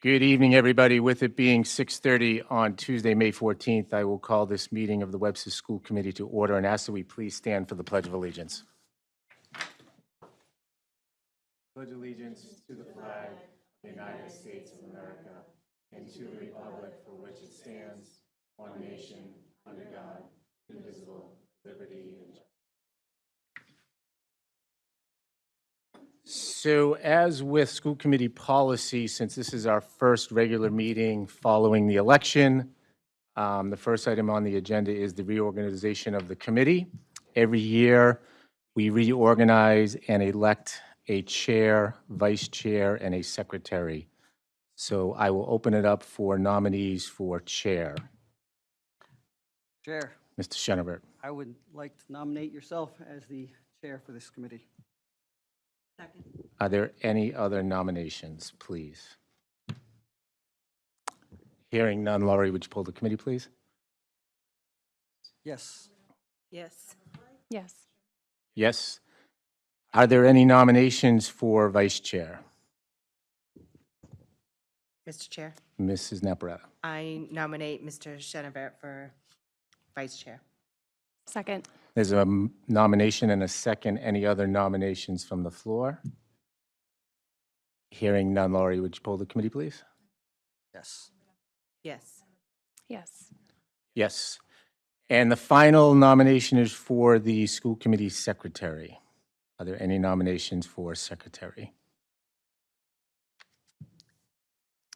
Good evening, everybody. With it being 6:30 on Tuesday, May 14th, I will call this meeting of the WPS School Committee to order and ask that we please stand for the Pledge of Allegiance. Pledge allegiance to the flag of the United States of America and to the republic for which it stands, one nation, under God, indivisible, liberty and justice. So as with school committee policy, since this is our first regular meeting following the election, the first item on the agenda is the reorganization of the committee. Every year, we reorganize and elect a chair, vice chair, and a secretary. So I will open it up for nominees for chair. Chair, Mr. Schoenberg. I would like to nominate yourself as the chair for this committee. Second. Are there any other nominations, please? Hearing none, Laurie, would you poll the committee, please? Yes. Yes. Yes. Yes. Are there any nominations for vice chair? Mr. Chair, Mrs. Naparetta. I nominate Mr. Chenevert for Vice Chair. Second. There's a nomination and a second. Any other nominations from the floor? Hearing none, Laurie, would you poll the committee, please? Yes. Yes. Yes. Yes. And the final nomination is for the school committee secretary. Are there any nominations for secretary?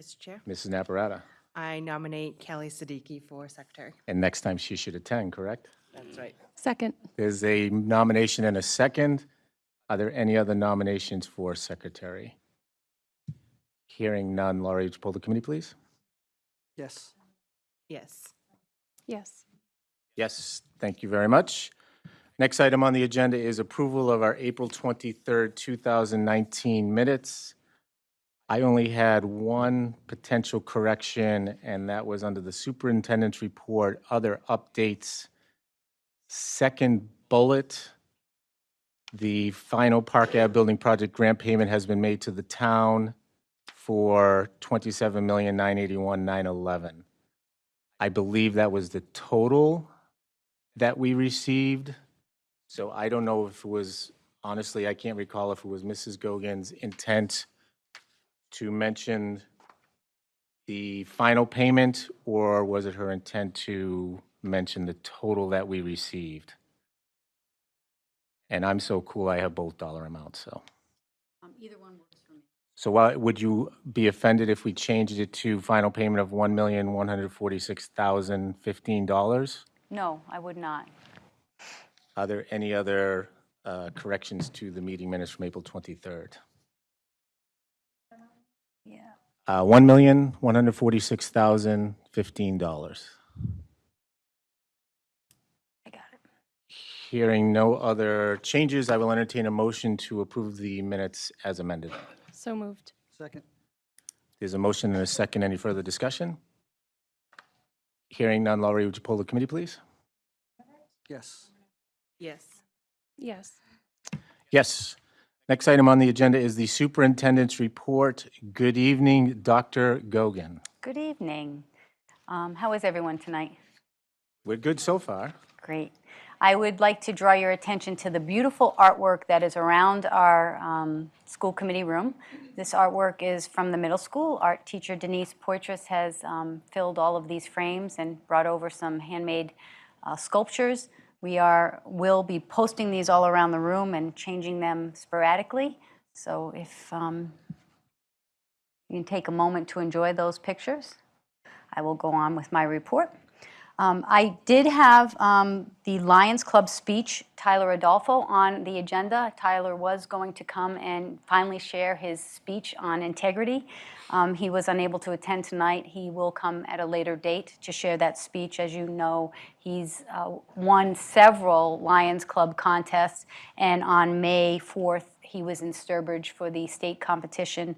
Mr. Chair, Mrs. Naparetta. I nominate Kelly Siddiqui for Secretary. And next time she should attend, correct? That's right. Second. There's a nomination and a second. Are there any other nominations for secretary? Hearing none, Laurie, would you poll the committee, please? Yes. Yes. Yes. Yes, thank you very much. Next item on the agenda is approval of our April 23rd, 2019 minutes. I only had one potential correction, and that was under the superintendent's report, other updates. Second bullet, the final Park Ave building project grant payment has been made to the town for $27,981,911. I believe that was the total that we received. So I don't know if it was, honestly, I can't recall if it was Mrs. Gogan's intent to mention the final payment, or was it her intent to mention the total that we received? And I'm so cool, I have both dollar amounts, so. Either one works for me. So would you be offended if we changed it to final payment of $1,146,015? No, I would not. Are there any other corrections to the meeting minutes from April 23rd? Yeah. $1,146,015. I got it. Hearing no other changes, I will entertain a motion to approve the minutes as amended. So moved. Second. There's a motion and a second. Any further discussion? Hearing none, Laurie, would you poll the committee, please? Yes. Yes. Yes. Yes. Next item on the agenda is the superintendent's report. Good evening, Dr. Gogan. Good evening. How is everyone tonight? We're good so far. Great. I would like to draw your attention to the beautiful artwork that is around our school committee room. This artwork is from the middle school. Art teacher Denise Poitras has filled all of these frames and brought over some handmade sculptures. We will be posting these all around the room and changing them sporadically. So if you can take a moment to enjoy those pictures, I will go on with my report. I did have the Lions Club speech, Tyler Adolfo, on the agenda. Tyler was going to come and finally share his speech on integrity. He was unable to attend tonight. He will come at a later date to share that speech. As you know, he's won several Lions Club contests, and on May 4th, he was in Sturbridge for the state competition.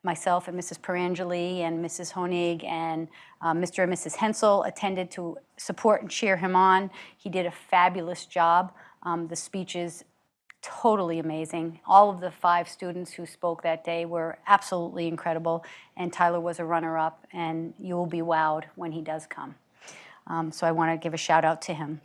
Myself and Mrs. Perangeli and Mrs. Honig and Mr. and Mrs. Hensel attended to support and cheer him on. He did a fabulous job. The speech is totally amazing. All of the 5 students who spoke that day were absolutely incredible, and Tyler was a runner-up, and you will be wowed when he does come. So I want to give a shout out to him.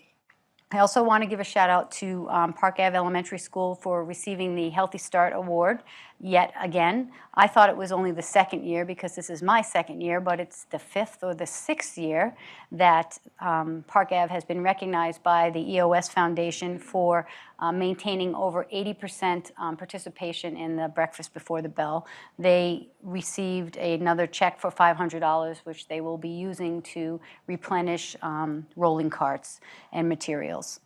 I also want to give a shout out to Park Ave Elementary School for receiving the Healthy Start Award yet again. I thought it was only the 2nd year because this is my 2nd year, but it's the 5th or the 6th year that Park Ave has been recognized by the EOS Foundation for maintaining over 80% participation in the Breakfast Before the Bell. They received another check for $500, which they will be using to replenish rolling carts and materials.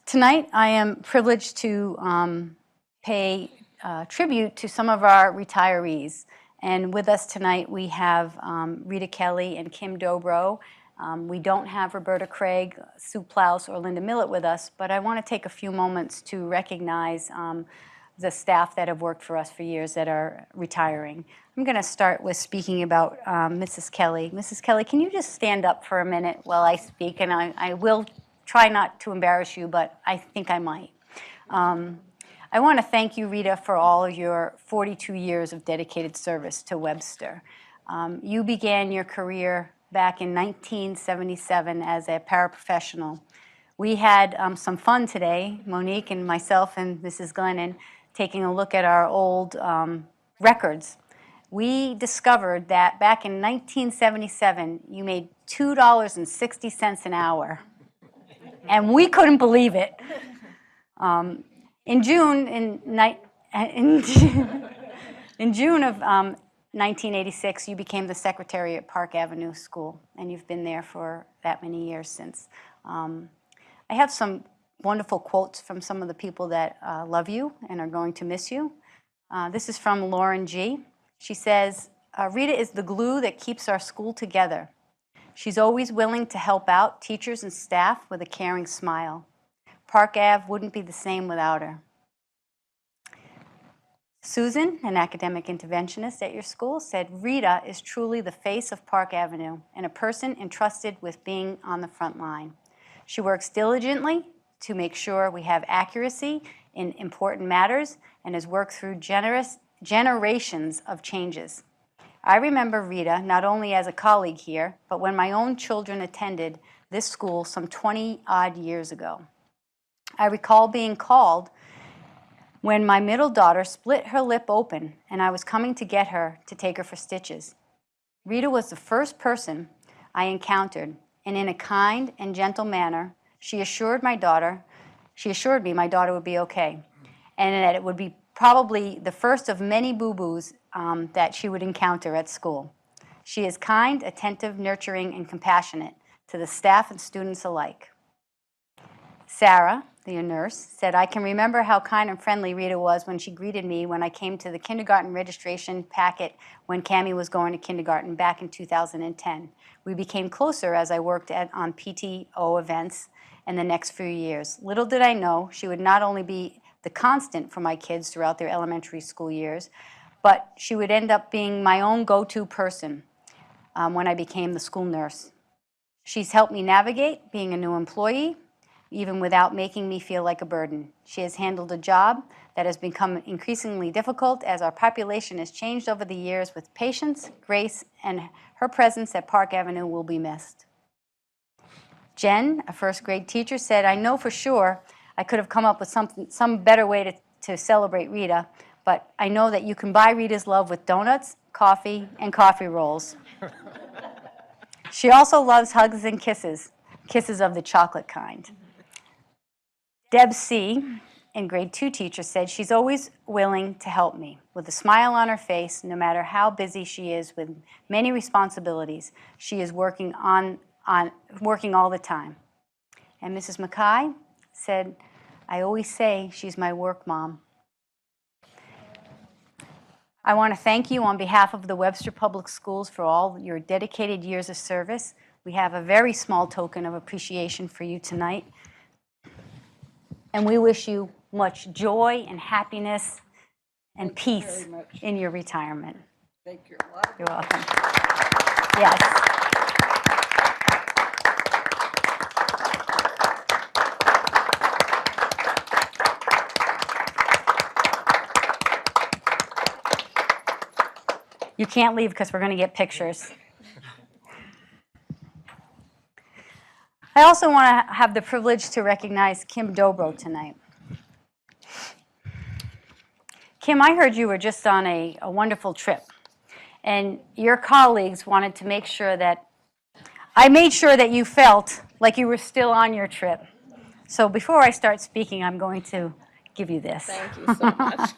Tonight, I am privileged to pay tribute to some of our retirees. And with us tonight, we have Rita Kelly and Kim Dobro. We don't have Roberta Craig, Sue Plouse, or Linda Millett with us, but I want to take a few moments to recognize the staff that have worked for us for years that are retiring. I'm going to start with speaking about Mrs. Kelly. Mrs. Kelly, can you just stand up for a minute while I speak? And I will try not to embarrass you, but I think I might. I want to thank you, Rita, for all of your 42 years of dedicated service to Webster. You began your career back in 1977 as a paraprofessional. We had some fun today, Monique and myself and Mrs. Glennon, taking a look at our old records. We discovered that back in 1977, you made $2.60 an hour, and we couldn't believe it. In June of 1986, you became the secretary at Park Avenue School, and you've been there for that many years since. I have some wonderful quotes from some of the people that love you and are going to miss you. This is from Lauren G. She says, Rita is the glue that keeps our school together. She's always willing to help out teachers and staff with a caring smile. Park Ave wouldn't be the same without her. Susan, an academic interventionist at your school, said, Rita is truly the face of Park Avenue and a person entrusted with being on the front line. She works diligently to make sure we have accuracy in important matters and has worked through generations of changes. I remember Rita not only as a colleague here, but when my own children attended this school some 20-odd years ago. I recall being called when my middle daughter split her lip open and I was coming to get her to take her for stitches. Rita was the first person I encountered, and in a kind and gentle manner, she assured me my daughter would be okay, and that it would be probably the first of many boo-boos that she would encounter at school. She is kind, attentive, nurturing, and compassionate to the staff and students alike. Sarah, the nurse, said, I can remember how kind and friendly Rita was when she greeted me when I came to the kindergarten registration packet when Cammie was going to kindergarten back in 2010. We became closer as I worked on PTO events in the next few years. Little did I know she would not only be the constant for my kids throughout their elementary school years, but she would end up being my own go-to person when I became the school nurse. She's helped me navigate being a new employee, even without making me feel like a burden. She has handled a job that has become increasingly difficult as our population has changed over the years with patience, grace, and her presence at Park Avenue will be missed. Jen, a first grade teacher, said, I know for sure I could have come up with some better way to celebrate Rita, but I know that you can buy Rita's love with donuts, coffee, and coffee rolls. She also loves hugs and kisses of the chocolate kind. Deb C., in grade 2 teacher, said she's always willing to help me. With a smile on her face, no matter how busy she is with many responsibilities, she is working all the time. And Mrs. Mackay said, I always say she's my work mom. I want to thank you on behalf of the Webster Public Schools for all your dedicated years of service. We have a very small token of appreciation for you tonight. And we wish you much joy and happiness and peace in your retirement. Thank you a lot. You're welcome. Yes. You can't leave because we're going to get pictures. I also want to have the privilege to recognize Kim Dobro tonight. Kim, I heard you were just on a wonderful trip, and your colleagues wanted to make sure that I made sure that you felt like you were still on your trip. So before I start speaking, I'm going to give you this. Thank you so much.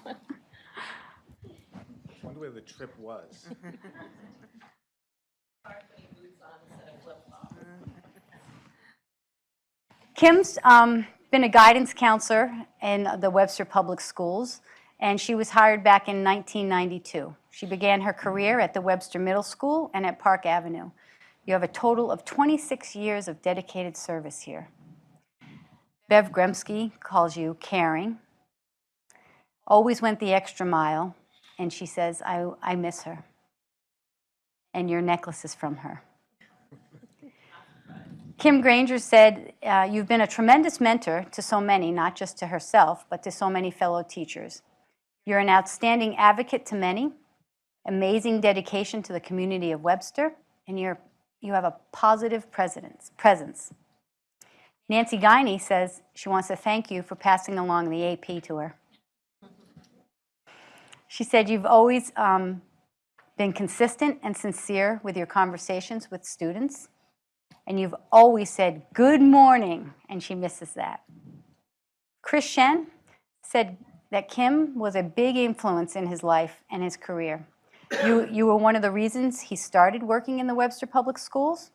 I wonder where the trip was. Kim's been a guidance counselor in the Webster Public Schools, and she was hired back in 1992. She began her career at the Webster Middle School and at Park Avenue. You have a total of 26 years of dedicated service here. Bev Gremsky calls you caring, always went the extra mile, and she says, I miss her. And your necklace is from her. Kim Granger said, you've been a tremendous mentor to so many, not just to herself, but to so many fellow teachers. You're an outstanding advocate to many, amazing dedication to the community of Webster, and you have a positive presence. Nancy Guiney says she wants to thank you for passing along the AP to her. She said you've always been consistent and sincere with your conversations with students, and you've always said good morning, and she misses that. Chris Shen said that Kim was a big influence in his life and his career. You were one of the reasons he started working in the Webster Public Schools.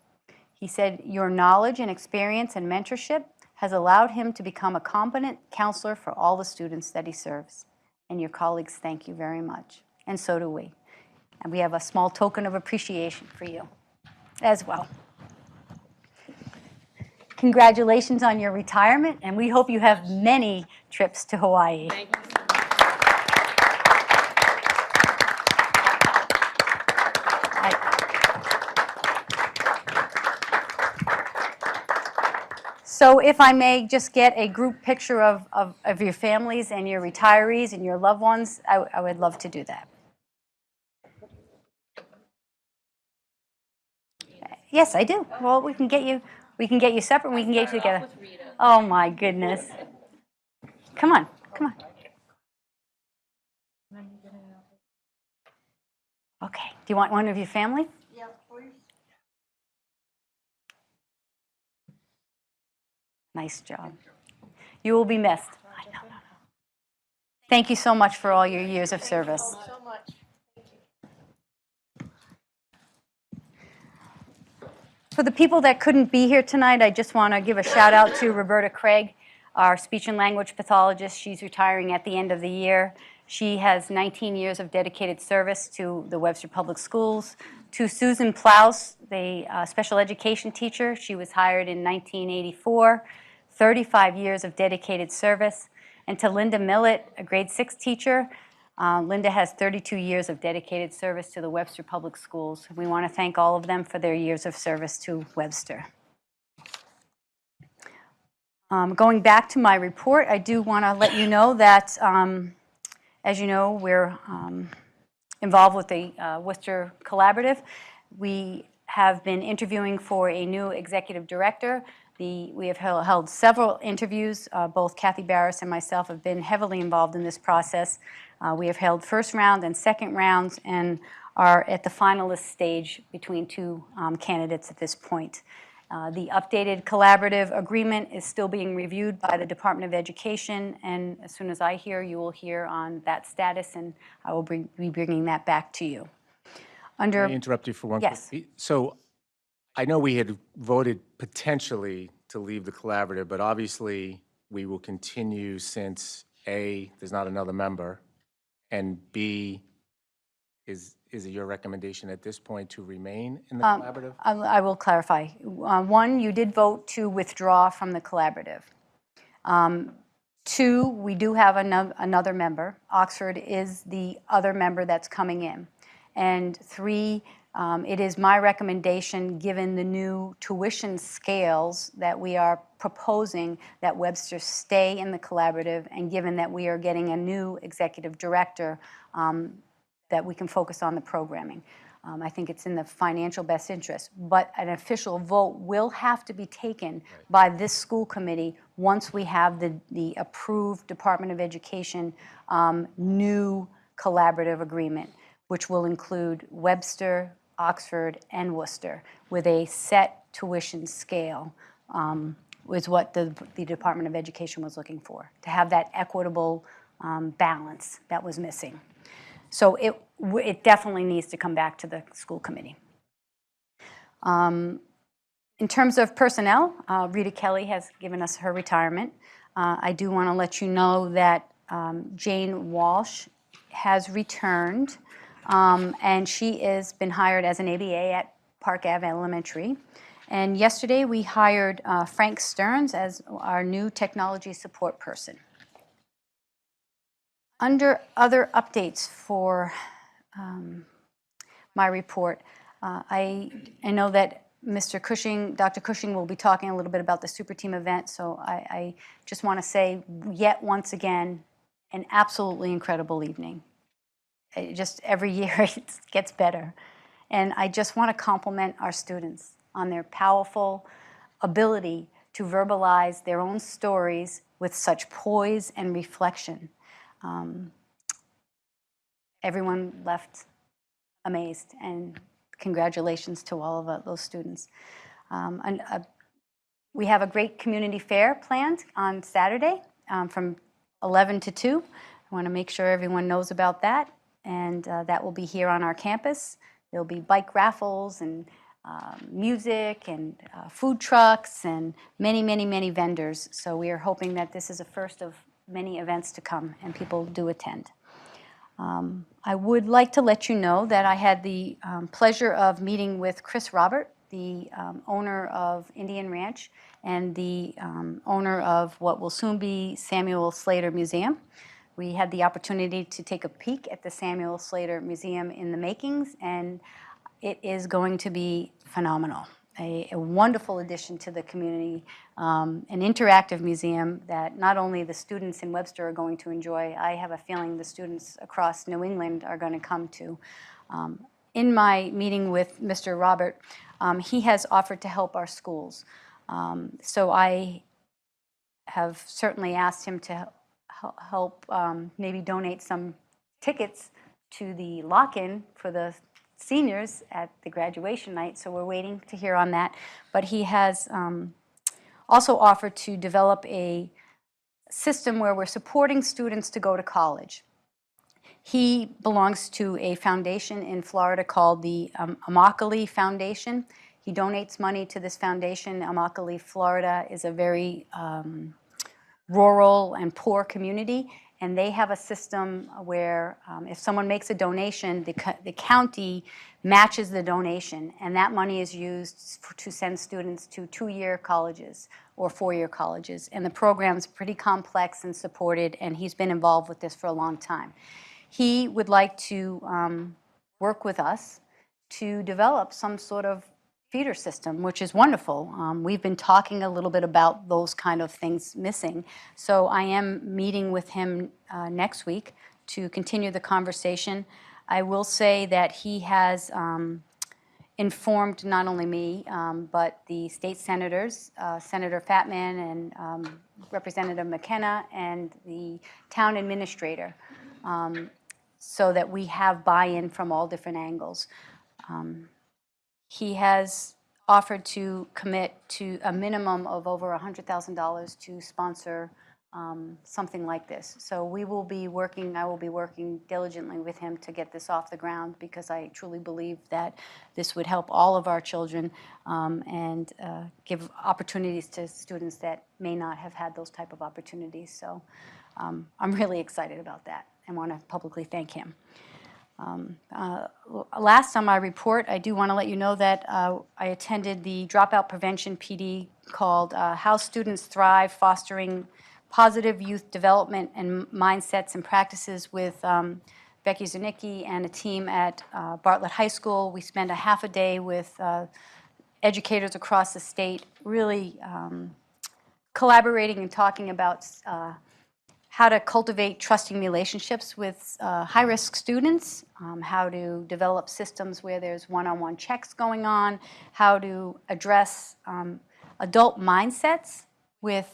He said your knowledge and experience and mentorship has allowed him to become a competent counselor for all the students that he serves. And your colleagues thank you very much, and so do we. And we have a small token of appreciation for you as well. Congratulations on your retirement, and we hope you have many trips to Hawaii. Thank you so much. So if I may just get a group picture of your families and your retirees and your loved ones, I would love to do that. Yes, I do. Well, we can get you separate, we can get you together. Oh my goodness. Come on, come on. Okay, do you want one of your family? Yeah, please. Nice job. You will be missed. No. Thank you so much for all your years of service. So much. For the people that couldn't be here tonight, I just want to give a shout out to Roberta Craig, our speech and language pathologist. She's retiring at the end of the year. She has 19 years of dedicated service to the Webster Public Schools. To Susan Plouse, the special education teacher. She was hired in 1984, 35 years of dedicated service. And to Linda Millett, a grade 6 teacher. Linda has 32 years of dedicated service to the Webster Public Schools. We want to thank all of them for their years of service to Webster. Going back to my report, I do want to let you know that, as you know, we're involved with the Worcester Collaborative. We have been interviewing for a new executive director. We have held several interviews. Both Kathy Barris and myself have been heavily involved in this process. We have held first round and second rounds and are at the finalist stage between two candidates at this point. The updated collaborative agreement is still being reviewed by the Department of Education, and as soon as I hear, you will hear on that status, and I will be bringing that back to you. Let me interrupt you for one Yes. quick. So I know we had voted potentially to leave the collaborative, but obviously we will continue since A, there's not another member, and B, is it your recommendation at this point to remain in the collaborative? I will clarify. One, you did vote to withdraw from the collaborative. Two, we do have another member. Oxford is the other member that's coming in. And three, it is my recommendation, given the new tuition scales that we are proposing, that Webster stay in the collaborative, and given that we are getting a new executive director, that we can focus on the programming. I think it's in the financial best interest, but an official vote will have to be taken by this school committee once we have the approved Department of Education new collaborative agreement, which will include Webster, Oxford, and Worcester with a set tuition scale, was what the Department of Education was looking for, to have that equitable balance that was missing. So it definitely needs to come back to the school committee. In terms of personnel, Rita Kelly has given us her retirement. I do want to let you know that Jane Walsh has returned, and she has been hired as an ABA at Park Ave Elementary. And yesterday we hired Frank Stearns as our new technology support person. Under other updates for my report, I know that Mr. Cushing, Dr. Cushing will be talking a little bit about the super team event, so I just want to say yet once again, an absolutely incredible evening. Just every year it gets better. And I just want to compliment our students on their powerful ability to verbalize their own stories with such poise and reflection. Everyone left amazed, and congratulations to all of those students. We have a great community fair planned on Saturday from 11 to 2. I want to make sure everyone knows about that, and that will be here on our campus. There'll be bike raffles and music and food trucks and many, many, many vendors. So we are hoping that this is a first of many events to come and people do attend. I would like to let you know that I had the pleasure of meeting with Chris Robert, the owner of Indian Ranch and the owner of what will soon be Samuel Slater Museum. We had the opportunity to take a peek at the Samuel Slater Museum in the makings, and it is going to be phenomenal. A wonderful addition to the community, an interactive museum that not only the students in Webster are going to enjoy, I have a feeling the students across New England are going to come to. In my meeting with Mr. Robert, he has offered to help our schools. So I have certainly asked him to help maybe donate some tickets to the lock-in for the seniors at the graduation night, so we're waiting to hear on that. But he has also offered to develop a system where we're supporting students to go to college. He belongs to a foundation in Florida called the Immokalee Foundation. He donates money to this foundation. Immokalee, Florida is a very rural and poor community, and they have a system where if someone makes a donation, the county matches the donation, and that money is used to send students to 2-year colleges or 4-year colleges. And the program's pretty complex and supported, and he's been involved with this for a long time. He would like to work with us to develop some sort of feeder system, which is wonderful. We've been talking a little bit about those kind of things missing. So I am meeting with him next week to continue the conversation. I will say that he has informed not only me, but the state senators, Senator Fatman and Representative McKenna, and the town administrator, so that we have buy-in from all different angles. He has offered to commit to a minimum of over $100,000 to sponsor something like this. So I will be working diligently with him to get this off the ground, because I truly believe that this would help all of our children and give opportunities to students that may not have had those type of opportunities. So I'm really excited about that and want to publicly thank him. Last on my report, I do want to let you know that I attended the Dropout Prevention PD called How Students Thrive, Fostering Positive Youth Development and Mindsets and Practices with Becky Zernicki and a team at Bartlett High School. We spent a half a day with educators across the state, really collaborating and talking about how to cultivate trusting relationships with high-risk students, how to develop systems where there's one-on-one checks going on, how to address adult mindsets with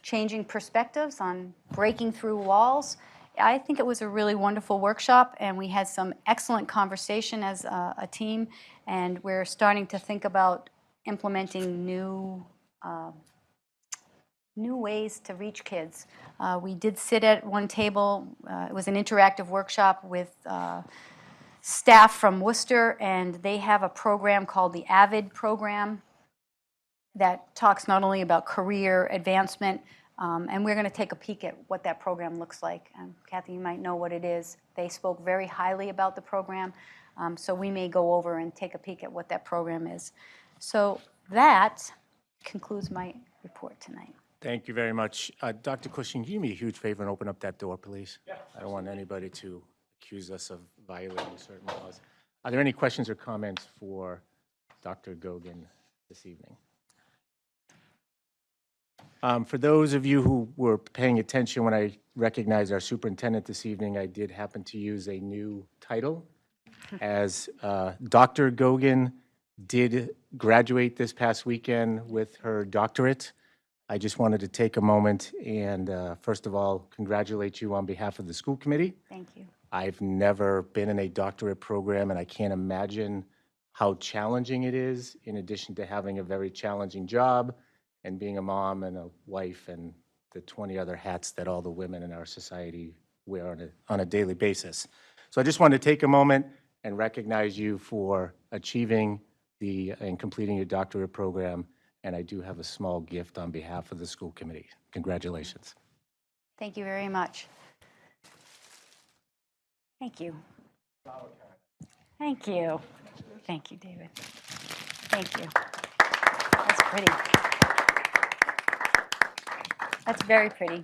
changing perspectives on breaking through walls. I think it was a really wonderful workshop, and we had some excellent conversation as a team, and we're starting to think about implementing new ways to reach kids. We did sit at one table. It was an interactive workshop with staff from Worcester, and they have a program called the AVID program that talks not only about career advancement, and we're going to take a peek at what that program looks like. Kathy, you might know what it is. They spoke very highly about the program, so we may go over and take a peek at what that program is. So that concludes my report tonight. Thank you very much. Dr. Cushing, do you do me a huge favor and open up that door, please? Yeah. I don't want anybody to accuse us of violating certain laws. Are there any questions or comments for Dr. Gogan this evening? For those of you who were paying attention when I recognized our superintendent this evening, I did happen to use a new title, as Dr. Gogan did graduate this past weekend with her doctorate. I just wanted to take a moment and, first of all, congratulate you on behalf of the school committee. Thank you. I've never been in a doctorate program, and I can't imagine how challenging it is, in addition to having a very challenging job and being a mom and a wife and the 20 other hats that all the women in our society wear on a daily basis. So I just wanted to take a moment and recognize you for achieving and completing your doctorate program. And I do have a small gift on behalf of the school committee. Congratulations. Thank you very much. Thank you. Thank you. Thank you, David. Thank you. That's pretty. That's very pretty.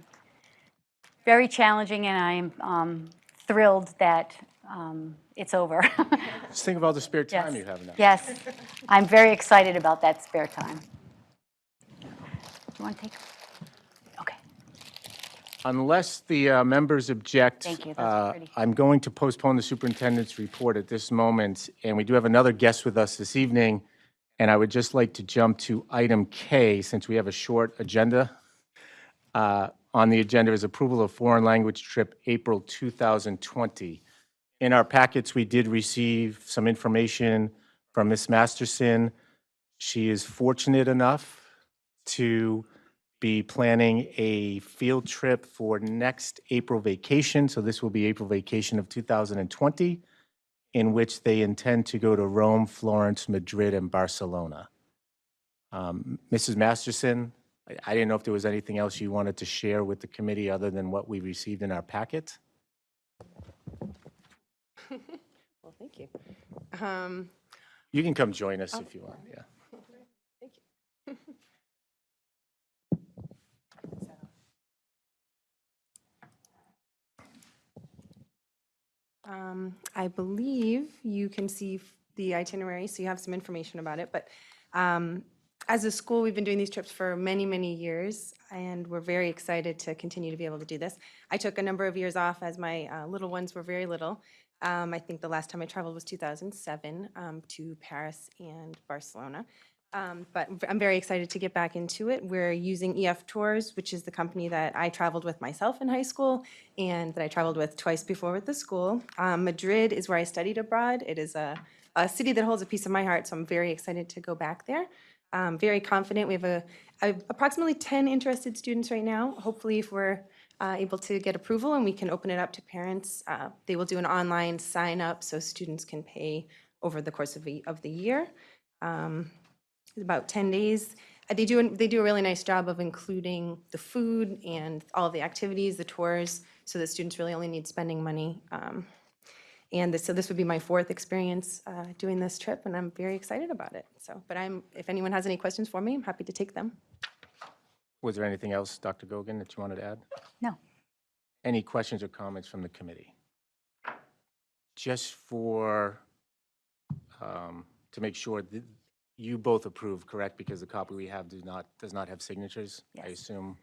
Very challenging, and I'm thrilled that it's over. Just think of all the spare time Yes. you have now. Yes. I'm very excited about that spare time. Do you want to take? Okay. Unless the members object, Thank you. That's pretty. I'm going to postpone the superintendent's report at this moment, and we do have another guest with us this evening, and I would just like to jump to item K, since we have a short agenda. On the agenda is approval of foreign language trip April 2020. In our packets, we did receive some information from Ms. Masterson. She is fortunate enough to be planning a field trip for next April vacation. So this will be April vacation of 2020, in which they intend to go to Rome, Florence, Madrid, and Barcelona. Mrs. Masterson, I didn't know if there was anything else you wanted to share with the committee other than what we received in our packet. Well, thank you. You can come join us if you want, yeah. Thank you. I believe you can see the itinerary, so you have some information about it. But as a school, we've been doing these trips for many, many years, and we're very excited to continue to be able to do this. I took a number of years off as my little ones were very little. I think the last time I traveled was 2007 to Paris and Barcelona. But I'm very excited to get back into it. We're using EF Tours, which is the company that I traveled with myself in high school and that I traveled with twice before with the school. Madrid is where I studied abroad. It is a city that holds a piece of my heart, so I'm very excited to go back there. Very confident. We have approximately 10 interested students right now. Hopefully, if we're able to get approval and we can open it up to parents, they will do an online sign-up so students can pay over the course of the year. About 10 days. They do a really nice job of including the food and all of the activities, the tours, so that students really only need spending money. So this would be my fourth experience doing this trip, and I'm very excited about it. But if anyone has any questions for me, I'm happy to take them. Was there anything else, Dr. Gogan, that you wanted to add? No. Any questions or comments from the committee? Just for, to make sure that you both approve, correct? Because the copy we have does not have signatures. Yes. I assume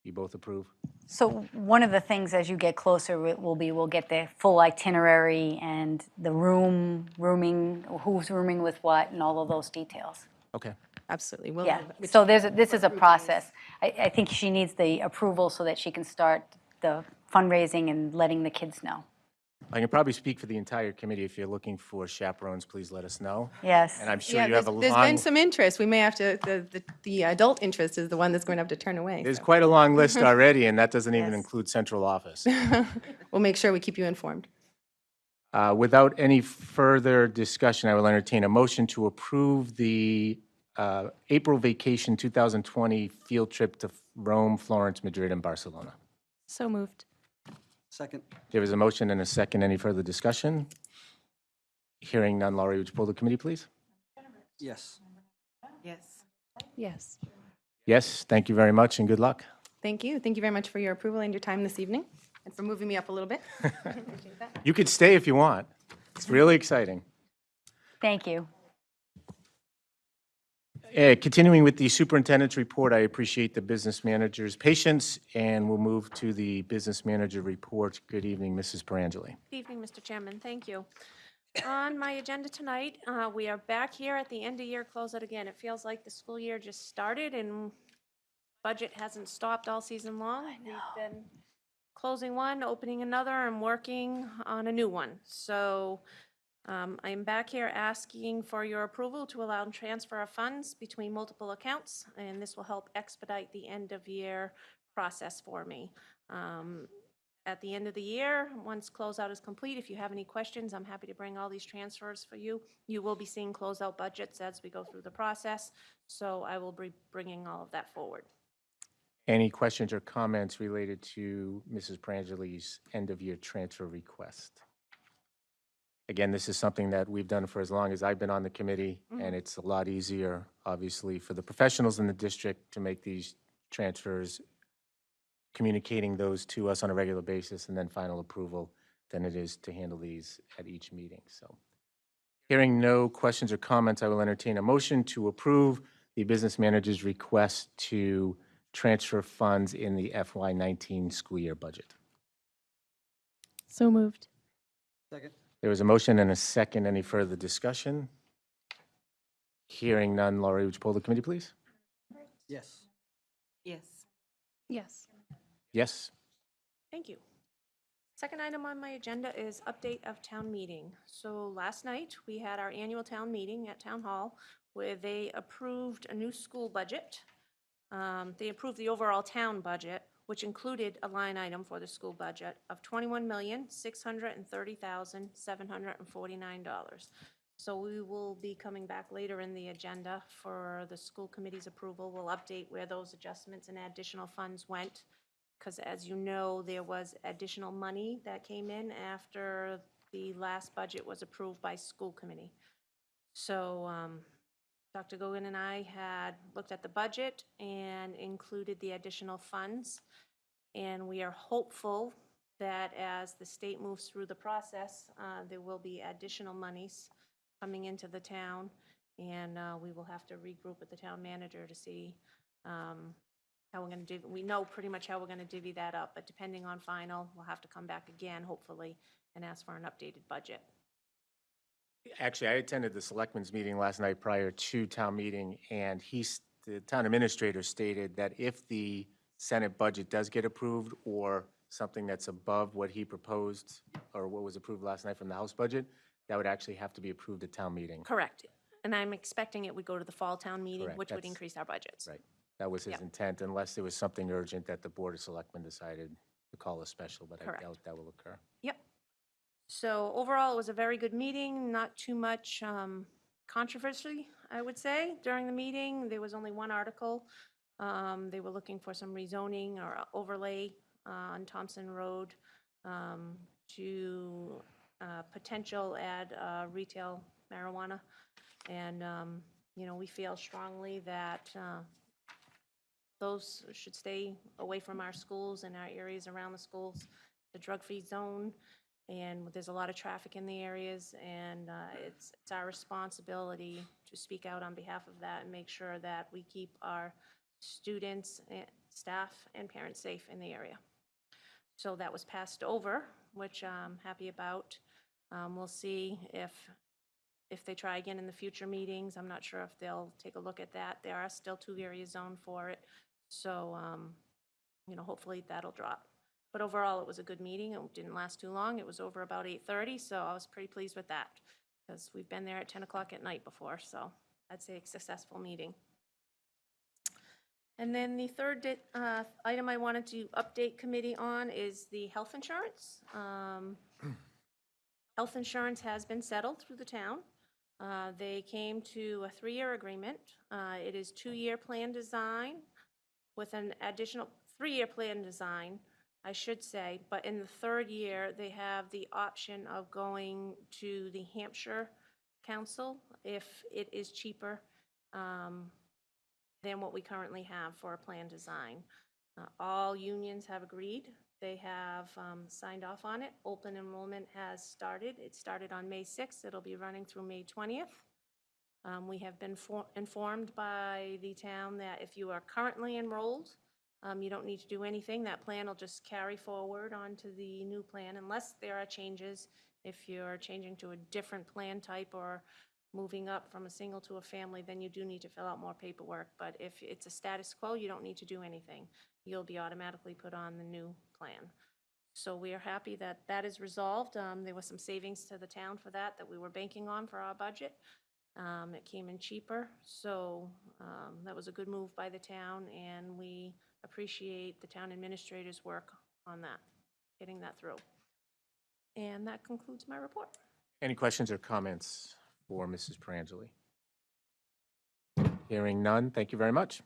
you both approve? So one of the things as you get closer will be we'll get the full itinerary and the rooming, who's rooming with what, and all of those details. Okay. Absolutely. We'll Yeah, have- which- so this is a process. I think she needs the approval so that she can start the fundraising and letting the kids know. I can probably speak for the entire committee. If you're looking for chaperones, please let us know. Yes. And I'm sure Yeah, you have a there's long, been some interest. We may have to, the adult interest is the one that's going to have to turn away. there's so. quite a long list already, and that doesn't even Yes. include central office. We'll make sure we keep you informed. Without any further discussion, I will entertain a motion to approve the April vacation 2020 field trip to Rome, Florence, Madrid, and Barcelona. So moved. Second. There is a motion and a second. Any further discussion? Hearing none, Laurie, would you poll the committee, please? Yes. Yes. Yes. Yes, thank you very much, and good luck. Thank you. Thank you very much for your approval and your time this evening, and for moving me up a little bit. Appreciate that. You could stay if you want. It's really exciting. Thank you. Continuing with the superintendent's report, I appreciate the business manager's patience, and we'll move to the business manager report. Good evening, Mrs. Perangeli. Good evening, Mr. Chairman. Thank you. On my agenda tonight, we are back here at the end of year closeout again. It feels like the school year just started and budget hasn't stopped all season long. We've been closing one, opening another, and working on a new one. So I am back here asking for your approval to allow transfer of funds between multiple accounts, and this will help expedite the end of year process for me. At the end of the year, once closeout is complete, if you have any questions, I'm happy to bring all these transfers for you. You will be seeing closeout budgets as we go through the process, so I will be bringing all of that forward. Any questions or comments related to Mrs. Perangeli's end-of-year transfer request? Again, this is something that we've done for as long as I've been on the committee, and it's a lot easier, obviously, for the professionals in the district to make these transfers, communicating those to us on a regular basis, and then final approval than it is to handle these at each meeting. So, hearing no questions or comments, I will entertain a motion to approve the business manager's request to transfer funds in the FY19 school year budget. So moved. Second. There was a motion and a second. Any further discussion? Hearing none, Laurie, would you poll the committee, please? Yes. Yes. Yes. Yes. Thank you. Second item on my agenda is update of town meeting. So last night, we had our annual town meeting at Town Hall where they approved a new school budget. They approved the overall town budget, which included a line item for the school budget of $21,630,749. So we will be coming back later in the agenda for the school committee's approval. We'll update where those adjustments and additional funds went, because as you know, there was additional money that came in after the last budget was approved by school committee. So Dr. Gogan and I had looked at the budget and included the additional funds. And we are hopeful that as the state moves through the process, there will be additional monies coming into the town. And we will have to regroup with the town manager to see how we're going to we know pretty much how we're going to divvy that up, but depending on final, we'll have to come back again, hopefully, and ask for an updated budget. Actually, I attended the selectmen's meeting last night prior to town meeting, and the town administrator stated that if the Senate budget does get approved or something that's above what he proposed or what was approved last night from the House budget, that would actually have to be approved at town meeting. Correct. And I'm expecting it would go to the fall town meeting, Correct. which would That's- increase our budgets. Right. That was his Yep. intent, unless there was something urgent that the Board of Selectmen decided to call a special, but I Correct. doubt that will occur. Yep. So overall, it was a very good meeting, not too much controversy, I would say, during the meeting. There was only one article. They were looking for some rezoning or overlay on Thompson Road to potential add retail marijuana. And, you know, we feel strongly that those should stay away from our schools and our areas around the schools, the drug-free zone. And there's a lot of traffic in the areas, and it's our responsibility to speak out on behalf of that and make sure that we keep our students, staff, and parents safe in the area. So that was passed over, which I'm happy about. We'll see if they try again in the future meetings. I'm not sure if they'll take a look at that. There are still 2 areas zoned for it. So, hopefully that'll drop. But overall, it was a good meeting. It didn't last too long. It was over about 8:30, so I was pretty pleased with that because we've been there at 10 o'clock at night before, so I'd say a successful meeting. And then the third item I wanted to update committee on is the health insurance. Health insurance has been settled through the town. They came to a 3-year agreement. It is 2-year plan design with an additional 3-year plan design, I should say, but in the 3rd year, they have the option of going to the Hampshire Council if it is cheaper than what we currently have for a plan design. All unions have agreed. They have signed off on it. Open enrollment has started. It started on May 6th. It'll be running through May 20th. We have been informed by the town that if you are currently enrolled, you don't need to do anything. That plan will just carry forward onto the new plan unless there are changes. If you're changing to a different plan type or moving up from a single to a family, then you do need to fill out more paperwork. But if it's a status quo, you don't need to do anything. You'll be automatically put on the new plan. So we are happy that that is resolved. There was some savings to the town for that we were banking on for our budget. It came in cheaper, so that was a good move by the town, and we appreciate the town administrator's work on that, getting that through. And that concludes my report. Any questions or comments for Mrs. Perangeli? Hearing none, thank you very much.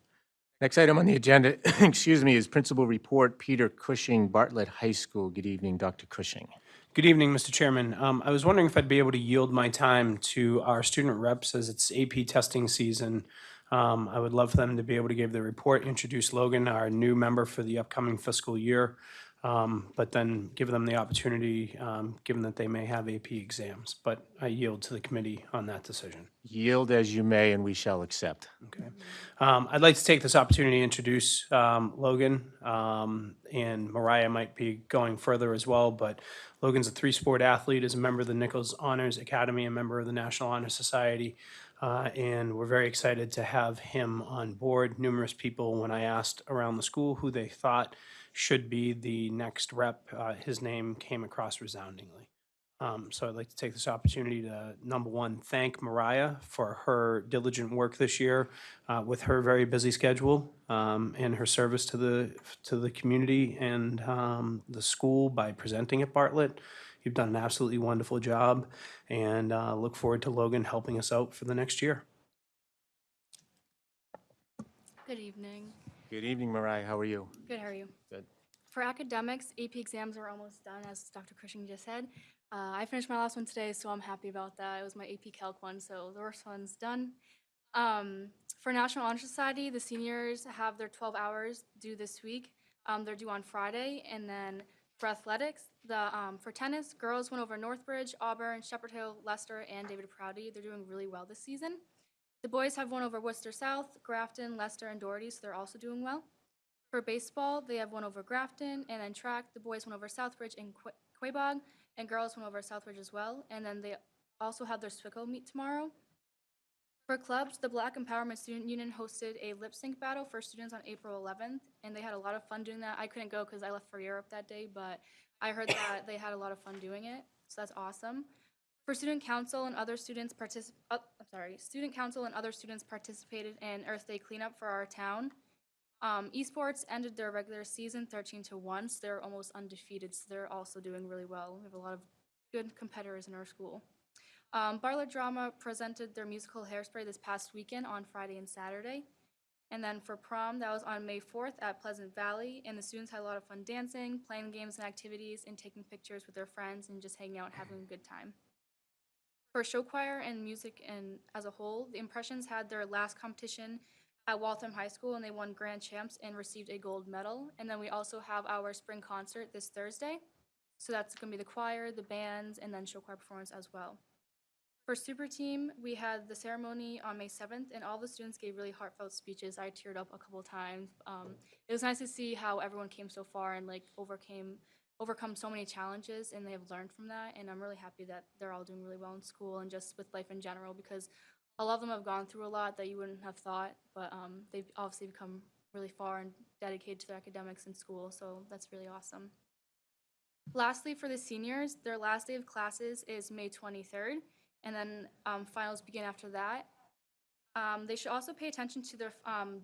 Next item on the agenda, excuse me, is Principal Report, Peter Cushing, Bartlett High School. Good evening, Dr. Cushing. Good evening, Mr. Chairman. I was wondering if I'd be able to yield my time to our student reps as it's AP testing season. I would love for them to be able to give their report, introduce Logan, our new member for the upcoming fiscal year, but then give them the opportunity, given that they may have AP exams. But I yield to the committee on that decision. Yield as you may, and we shall accept. Okay. I'd like to take this opportunity to introduce Logan, and Mariah might be going further as well, but Logan's a 3-sport athlete, is a member of the Nichols Honors Academy, a member of the National Honor Society, and we're very excited to have him on board. Numerous people, when I asked around the school who they thought should be the next rep, his name came across resoundingly. So I'd like to take this opportunity to, number one, thank Mariah for her diligent work this year with her very busy schedule and her service to the community and the school by presenting at Bartlett. You've done an absolutely wonderful job, and look forward to Logan helping us out for the next year. Good evening. Good evening, Mariah. How are you? Good, how are you? Good. For academics, AP exams are almost done, as Dr. Cushing just said. I finished my last one today, so I'm happy about that. It was my AP Calc one, so the worst one's done. For National Honor Society, the seniors have their 12 hours due this week. They're due on Friday, and then for athletics, for tennis, girls went over Northbridge, Auburn, Shepherd Hill, Leicester, and David Prouty. They're doing really well this season. The boys have won over Worcester South, Grafton, Leicester, and Doherty, so they're also doing well. For baseball, they have won over Grafton, and then track, the boys won over Southbridge and Quabog, and girls went over Southbridge as well. And then they also have their SWICO meet tomorrow. For clubs, the Black Empowerment Student Union hosted a lip sync battle for students on April 11th, and they had a lot of fun doing that. I couldn't go because I left for Europe that day, but I heard that they had a lot of fun doing it, so that's awesome. For student council and other students participated in Earth Day cleanup for our town. Esports ended their regular season 13-1, so they're almost undefeated, so they're also doing really well. We have a lot of good competitors in our school. Bartlett Drama presented their musical Hairspray this past weekend on Friday and Saturday. And then for prom, that was on May 4th at Pleasant Valley, and the students had a lot of fun dancing, playing games and activities, and taking pictures with their friends and just hanging out and having a good time. For show choir and music and as a whole, the Impressions had their last competition at Waltham High School, and they won grand champs and received a gold medal. And then we also have our spring concert this Thursday. So that's going to be the choir, the bands, and then show choir performance as well. For super team, we had the ceremony on May 7th, and all the students gave really heartfelt speeches. I teared up a couple of times. It was nice to see how everyone came so far and overcame overcome so many challenges, and they have learned from that. And I'm really happy that they're all doing really well in school and just with life in general, because a lot of them have gone through a lot that you wouldn't have thought, but they've obviously become really far and dedicated to their academics in school, so that's really awesome. Lastly, for the seniors, their last day of classes is May 23rd, and then finals begin after that. They should also pay attention to their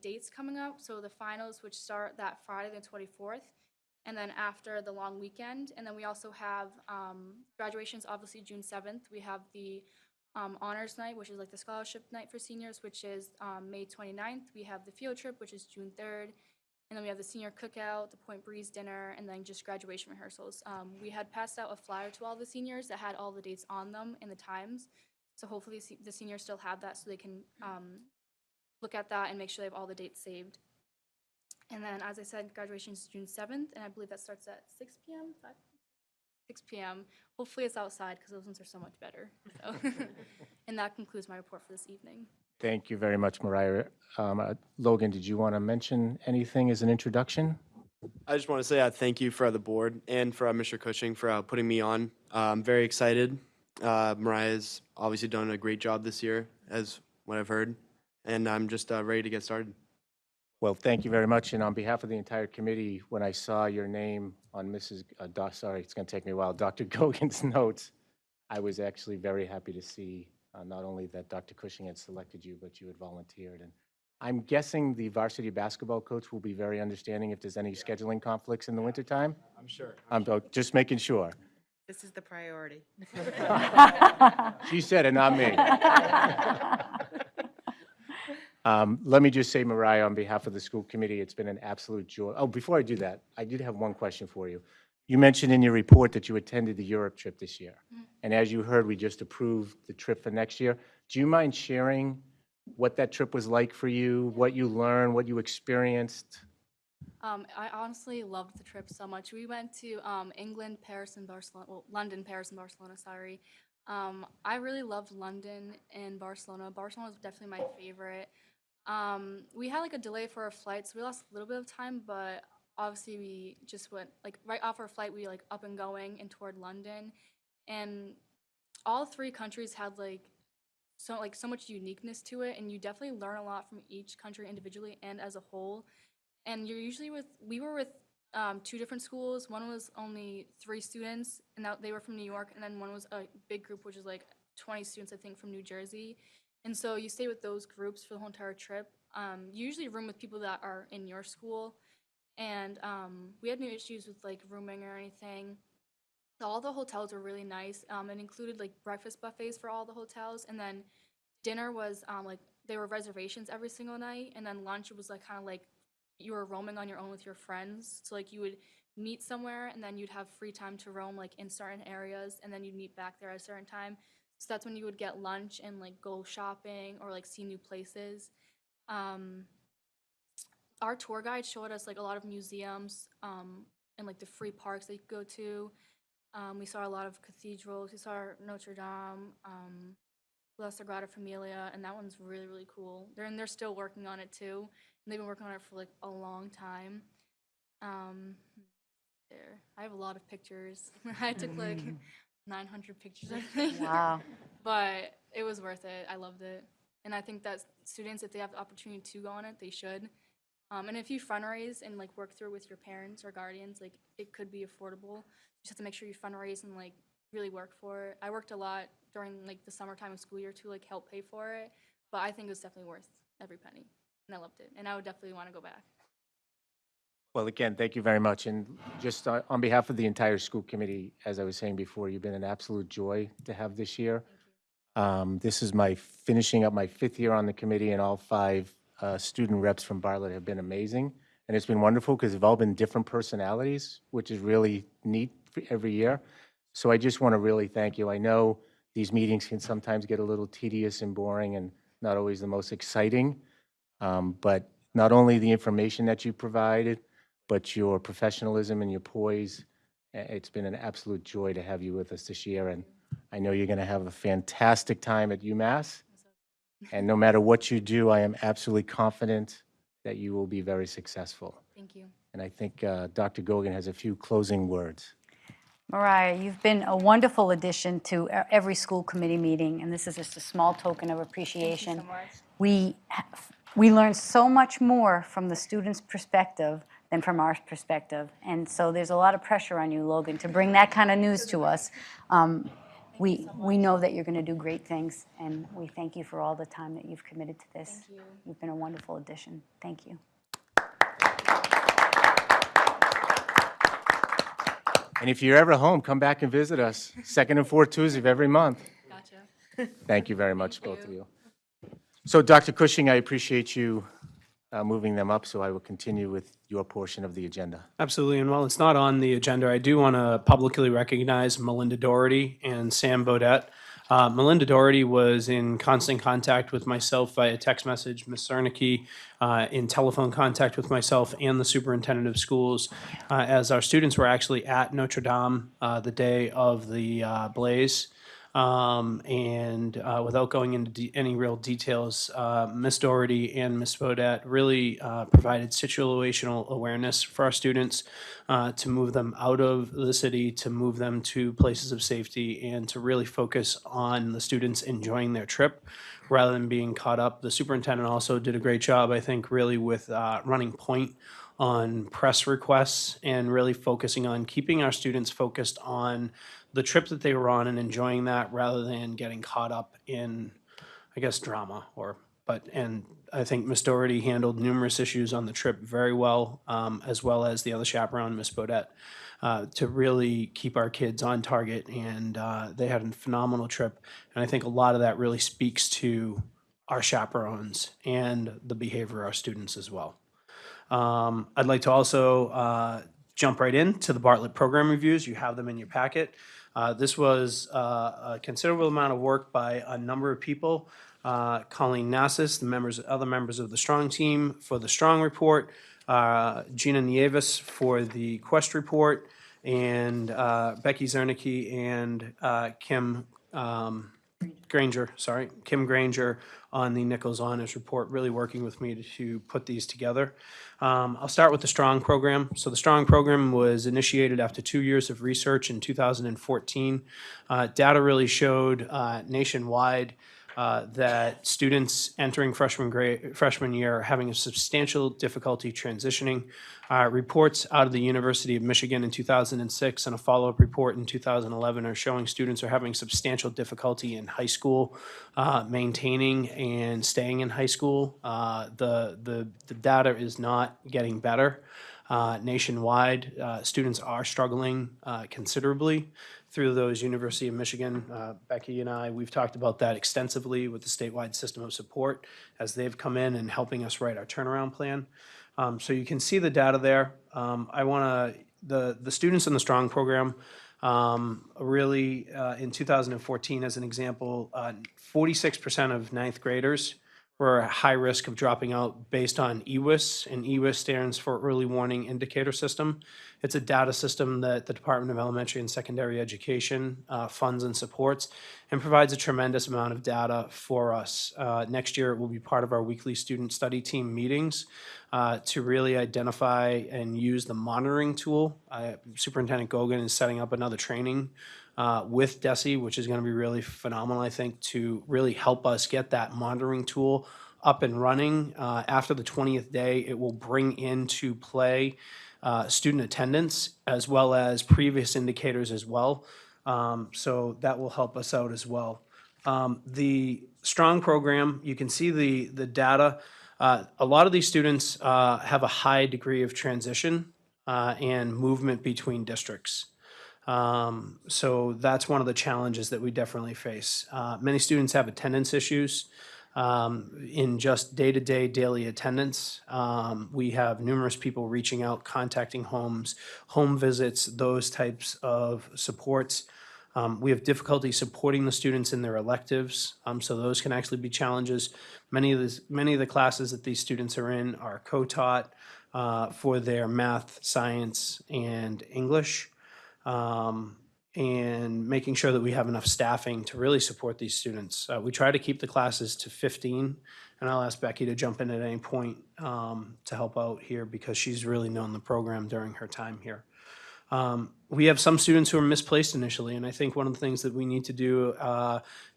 dates coming up, so the finals, which start that Friday, the 24th, and then after the long weekend. And then we also have graduations, obviously June 7th. We have the honors night, which is like the scholarship night for seniors, which is May 29th. We have the field trip, which is June 3rd. And then we have the senior cookout, the Point Breeze dinner, and then just graduation rehearsals. We had passed out a flyer to all the seniors that had all the dates on them and the times. So hopefully the seniors still have that, so they can look at that and make sure they have all the dates saved. And then, as I said, graduation is June 7th, and I believe that starts at 6 p.m., 6 p.m. Hopefully it's outside, because those ones are so much better. So. And that concludes my report for this evening. Thank you very much, Mariah. Logan, did you want to mention anything as an introduction? I just want to say thank you for the board and for Mr. Cushing for putting me on. I'm very excited. Mariah's obviously done a great job this year, as what I've heard, and I'm just ready to get started. Well, thank you very much. And on behalf of the entire committee, when I saw your name on sorry, it's going to take me a while, Dr. Gogan's notes, I was actually very happy to see not only that Dr. Cushing had selected you, but you had volunteered. And I'm guessing the varsity basketball coach will be very understanding if there's any scheduling conflicts in the wintertime. I'm sure. I'm just making sure. This is the priority. She said it, not me. Let me just say, Mariah, on behalf of the school committee, it's been an absolute joy. Oh, before I do that, I did have one question for you. You mentioned in your report that you attended the Europe trip this year. And as you heard, we just approved the trip for next year. Do you mind sharing what that trip was like for you, what you learned, what you experienced? I honestly loved the trip so much. We went to England, Paris, and Barcelona. Well, London, Paris, and Barcelona, sorry. I really loved London and Barcelona. Barcelona was definitely my favorite. We had like a delay for our flight, so we lost a little bit of time, but obviously we just went, like right off our flight, we like up and going and toward London. And all three countries had so much uniqueness to it, and you definitely learn a lot from each country individually and as a whole. And we were with two different schools. One was only 3 students, and they were from New York, and then one was a big group, which is like 20 students, I think, from New Jersey. And so you stay with those groups for the whole entire trip. You usually room with people that are in your school, and we had no issues with like rooming or anything. All the hotels were really nice. It included like breakfast buffets for all the hotels, and then dinner was like there were reservations every single night, and then lunch was like kind of like you were roaming on your own with your friends. So like you would meet somewhere, and then you'd have free time to roam like in certain areas, and then you'd meet back there at a certain time. So that's when you would get lunch and like go shopping or like see new places. Our tour guide showed us like a lot of museums and like the free parks that you could go to. We saw a lot of cathedrals. We saw Notre Dame, La Sagrada Familia, and that one's really, really cool. They're still working on it too, and they've been working on it for like a long time. I have a lot of pictures. I took like 900 pictures, I think. Wow. But it was worth it. I loved it. And I think that students, if they have the opportunity to go on it, they should. And if you fundraise and like work through with your parents or guardians, like it could be affordable. You just have to make sure you fundraise and like really work for it. I worked a lot during like the summertime of school year to like help pay for it, but I think it was definitely worth every penny, and I loved it. And I would definitely want to go back. Well, again, thank you very much. And just on behalf of the entire school committee, as I was saying before, you've been an absolute joy to have this year. This is finishing up my 5th year on the committee, and all 5 student reps from Bartlett have been amazing. And it's been wonderful because they've all been different personalities, which is really neat for every year. So I just want to really thank you. I know these meetings can sometimes get a little tedious and boring and not always the most exciting, but not only the information that you provided, but your professionalism and your poise. It's been an absolute joy to have you with us this year, and I know you're going to have a fantastic time at UMass. And no matter what you do, I am absolutely confident that you will be very successful. Thank you. And I think Dr. Gogan has a few closing words. Mariah, you've been a wonderful addition to every school committee meeting, and this is just a small token of appreciation. We learn so much more from the students' perspective than from our perspective, and so there's a lot of pressure on you, Logan, to bring that kind of news to us. We know that you're going to do great things, and we thank you for all the time that you've committed to this. Thank you. You've been a wonderful addition. Thank you. And if you're ever home, come back and visit us, second and fourth Tuesday of every month. Gotcha. Thank you very much, both of you. So, Dr. Cushing, I appreciate you moving them up, so I will continue with your portion of the agenda. Absolutely, and while it's not on the agenda, I do want to publicly recognize Melinda Doherty and Sam Bodette. Melinda Doherty was in constant contact with myself via text message, Ms. Cernicki in telephone contact with myself and the superintendent of schools, as our students were actually at Notre Dame the day of the blaze. Without going into any real details, Ms. Doherty and Ms. Bodette really provided situational awareness for our students to move them out of the city, to move them to places of safety, and to really focus on the students enjoying their trip rather than being caught up. The superintendent also did a great job, I think, really with running point on press requests and really focusing on keeping our students focused on the trip that they were on and enjoying that rather than getting caught up in, I guess, drama and I think Ms. Doherty handled numerous issues on the trip very well, as well as the other chaperone, Ms. Bodette, to really keep our kids on target, and they had a phenomenal trip, and I think a lot of that really speaks to our chaperones and the behavior of our students as well. I'd like to also jump right into the Bartlett program reviews. You have them in your packet. This was a considerable amount of work by a number of people. Colleen Nassis, other members of the Strong team for the Strong report, Gina Nieves for the Quest report, and Becky Zernicki and Kim Granger on the Nichols Honors Report, really working with me to put these together. I'll start with the Strong program. So the Strong program was initiated after 2 years of research in 2014. Data really showed nationwide that students entering freshman year are having a substantial difficulty transitioning. Reports out of the University of Michigan in 2006 and a follow-up report in 2011 are showing students are having substantial difficulty in high school, maintaining and staying in high school. The data is not getting better. Nationwide, students are struggling considerably through those University of Michigan. Becky and I, we've talked about that extensively with the statewide system of support as they've come in and helping us write our turnaround plan. So you can see the data there. The students in the Strong program really in 2014, as an example, 46% of ninth graders were at high risk of dropping out based on EWIS, and EWIS stands for Early Warning Indicator System. It's a data system that the Department of Elementary and Secondary Education funds and supports and provides a tremendous amount of data for us. Next year, it will be part of our weekly student study team meetings to really identify and use the monitoring tool. Superintendent Gogan is setting up another training with DESE, which is going to be really phenomenal, I think, to really help us get that monitoring tool up and running. After the 20th day, it will bring into play student attendance as well as previous indicators as well. So that will help us out as well. The Strong program, you can see the data. A lot of these students have a high degree of transition and movement between districts. So that's one of the challenges that we definitely face. Many students have attendance issues in just day-to-day daily attendance. We have numerous people reaching out, contacting homes, home visits, those types of supports. We have difficulty supporting the students in their electives, so those can actually be challenges. Many of the classes that these students are in are co-taught for their math, science, and English. And making sure that we have enough staffing to really support these students. We try to keep the classes to 15, and I'll ask Becky to jump in at any point to help out here because she's really known the program during her time here. We have some students who are misplaced initially, and I think one of the things that we need to do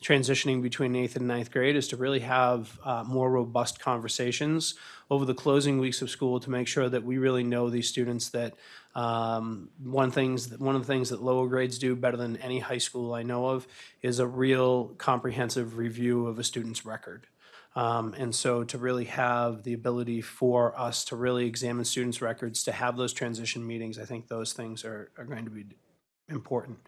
transitioning between 8th and 9th grade is to really have more robust conversations over the closing weeks of school to make sure that we really know these students, that one of the things that lower grades do better than any high school I know of is a real comprehensive review of a student's record. And so to really have the ability for us to really examine students' records, to have those transition meetings, I think those things are going to be important.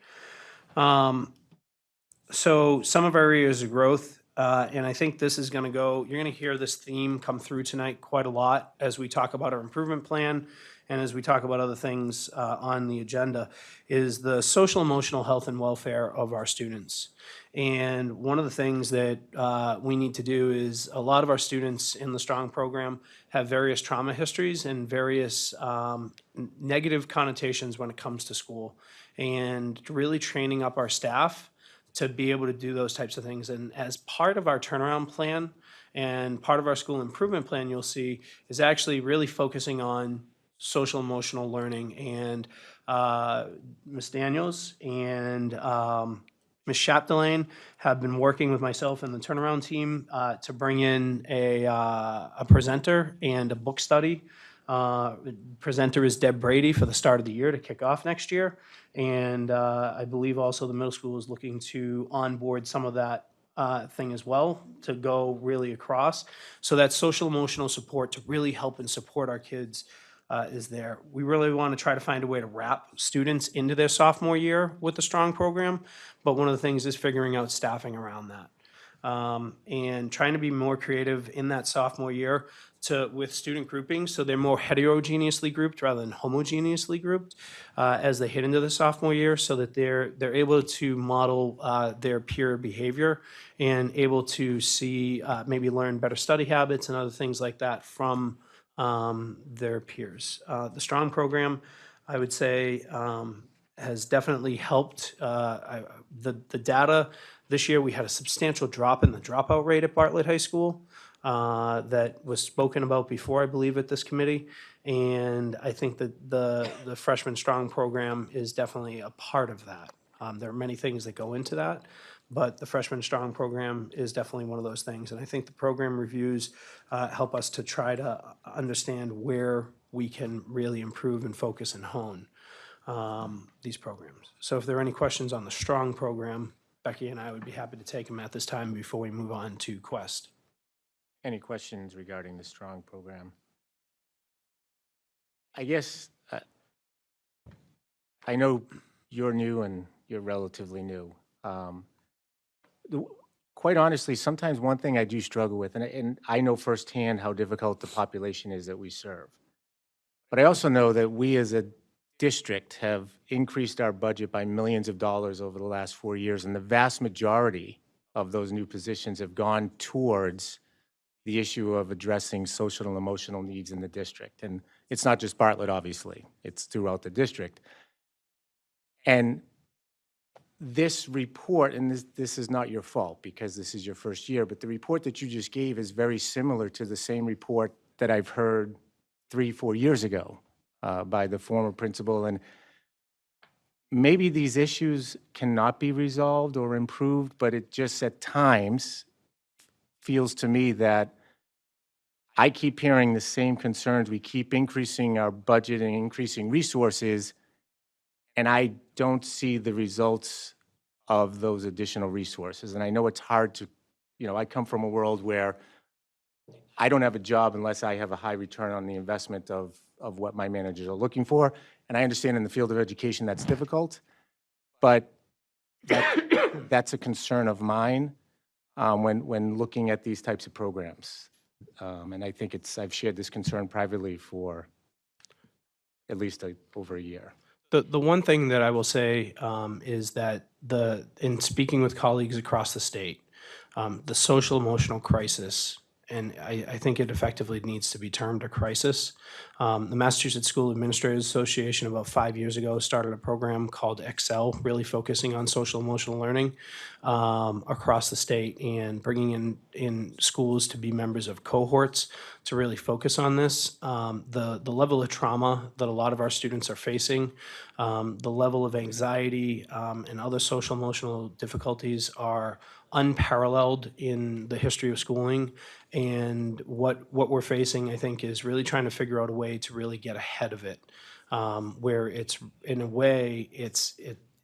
So some of our areas of growth, and I think this is going to go, you're going to hear this theme come through tonight quite a lot as we talk about our improvement plan and as we talk about other things on the agenda, is the social, emotional health and welfare of our students. And one of the things that we need to do is a lot of our students in the STRONG program have various trauma histories and various negative connotations when it comes to school. And really training up our staff to be able to do those types of things. And as part of our turnaround plan and part of our school improvement plan, you'll see, is actually really focusing on social emotional learning. And Ms. Daniels and Ms. Chapdelaine have been working with myself and the turnaround team to bring in a presenter and a book study. The presenter is Deb Brady for the start of the year to kick off next year. And I believe also the middle school is looking to onboard some of that thing as well to go really across. So that social emotional support to really help and support our kids is there. We really want to try to find a way to wrap students into their sophomore year with the STRONG program, but one of the things is figuring out staffing around that. And trying to be more creative in that sophomore year with student grouping, so they're more heterogeneously grouped rather than homogeneously grouped as they hit into the sophomore year, so that they're able to model their peer behavior and able to see, maybe learn better study habits and other things like that from their peers. The STRONG program, I would say, has definitely helped. The data this year, we had a substantial drop in the dropout rate at Bartlett High School that was spoken about before, I believe, at this committee. And I think that the Freshman Strong program is definitely a part of that. There are many things that go into that, but the Freshman Strong program is definitely one of those things. And I think the program reviews help us to try to understand where we can really improve and focus and hone these programs. So if there are any questions on the Strong program, Becky and I would be happy to take them at this time before we move on to Quest. Any questions regarding the STRONG program? I guess I know you're new and you're relatively new. Quite honestly, sometimes one thing I do struggle with, and I know firsthand how difficult the population is that we serve. But I also know that we as a district have increased our budget by millions of dollars over the last 4 years, and the vast majority of those new positions have gone towards the issue of addressing social and emotional needs in the district. And it's not just Bartlett, obviously. It's throughout the district. And this report, and this is not your fault because this is your first year, but the report that you just gave is very similar to the same report that I've heard 3-4 years ago by the former principal. And maybe these issues cannot be resolved or improved, but it just at times feels to me that I keep hearing the same concerns. We keep increasing our budget and increasing resources, and I don't see the results of those additional resources. And I know it's hard to, I come from a world where I don't have a job unless I have a high return on the investment of what my managers are looking for. And I understand in the field of education that's difficult, but that's a concern of mine when looking at these types of programs. And I think I've shared this concern privately for at least over a year. The one thing that I will say is that in speaking with colleagues across the state, the social emotional crisis and I think it effectively needs to be termed a crisis. The Massachusetts School Administrators Association about 5 years ago started a program called Excel, really focusing on social emotional learning across the state and bringing in schools to be members of cohorts to really focus on this. The level of trauma that a lot of our students are facing, the level of anxiety and other social emotional difficulties are unparalleled in the history of schooling. And what we're facing, I think, is really trying to figure out a way to really get ahead of it, where it's, in a way, it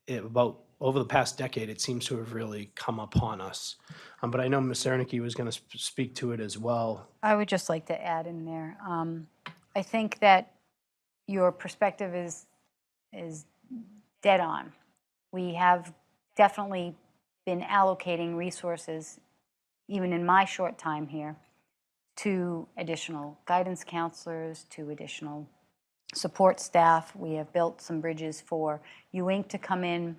about over the past decade, it seems to have really come upon us. But I know Ms. Cernicki was going to speak to it as well. I would just like to add in there, I think that your perspective is dead on. We have definitely been allocating resources, even in my short time here, to additional guidance counselors, to additional support staff. We have built some bridges for UInc to come in.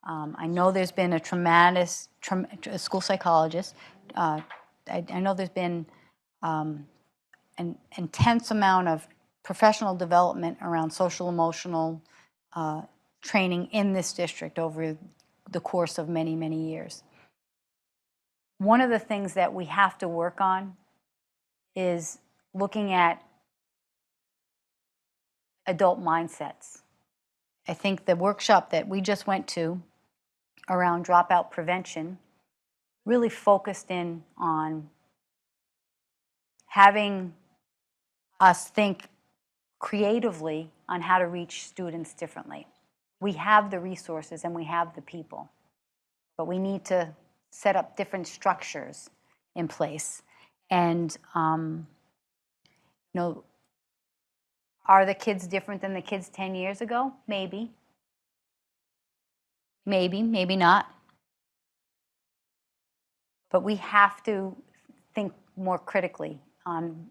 I know there's been a school psychologist. I know there's been an intense amount of professional development around social emotional training in this district over the course of many, many years. One of the things that we have to work on is looking at adult mindsets. I think the workshop that we just went to around dropout prevention really focused in on having us think creatively on how to reach students differently. We have the resources and we have the people, but we need to set up different structures in place. And, are the kids different than the kids 10 years ago? Maybe. Maybe not. But we have to think more critically on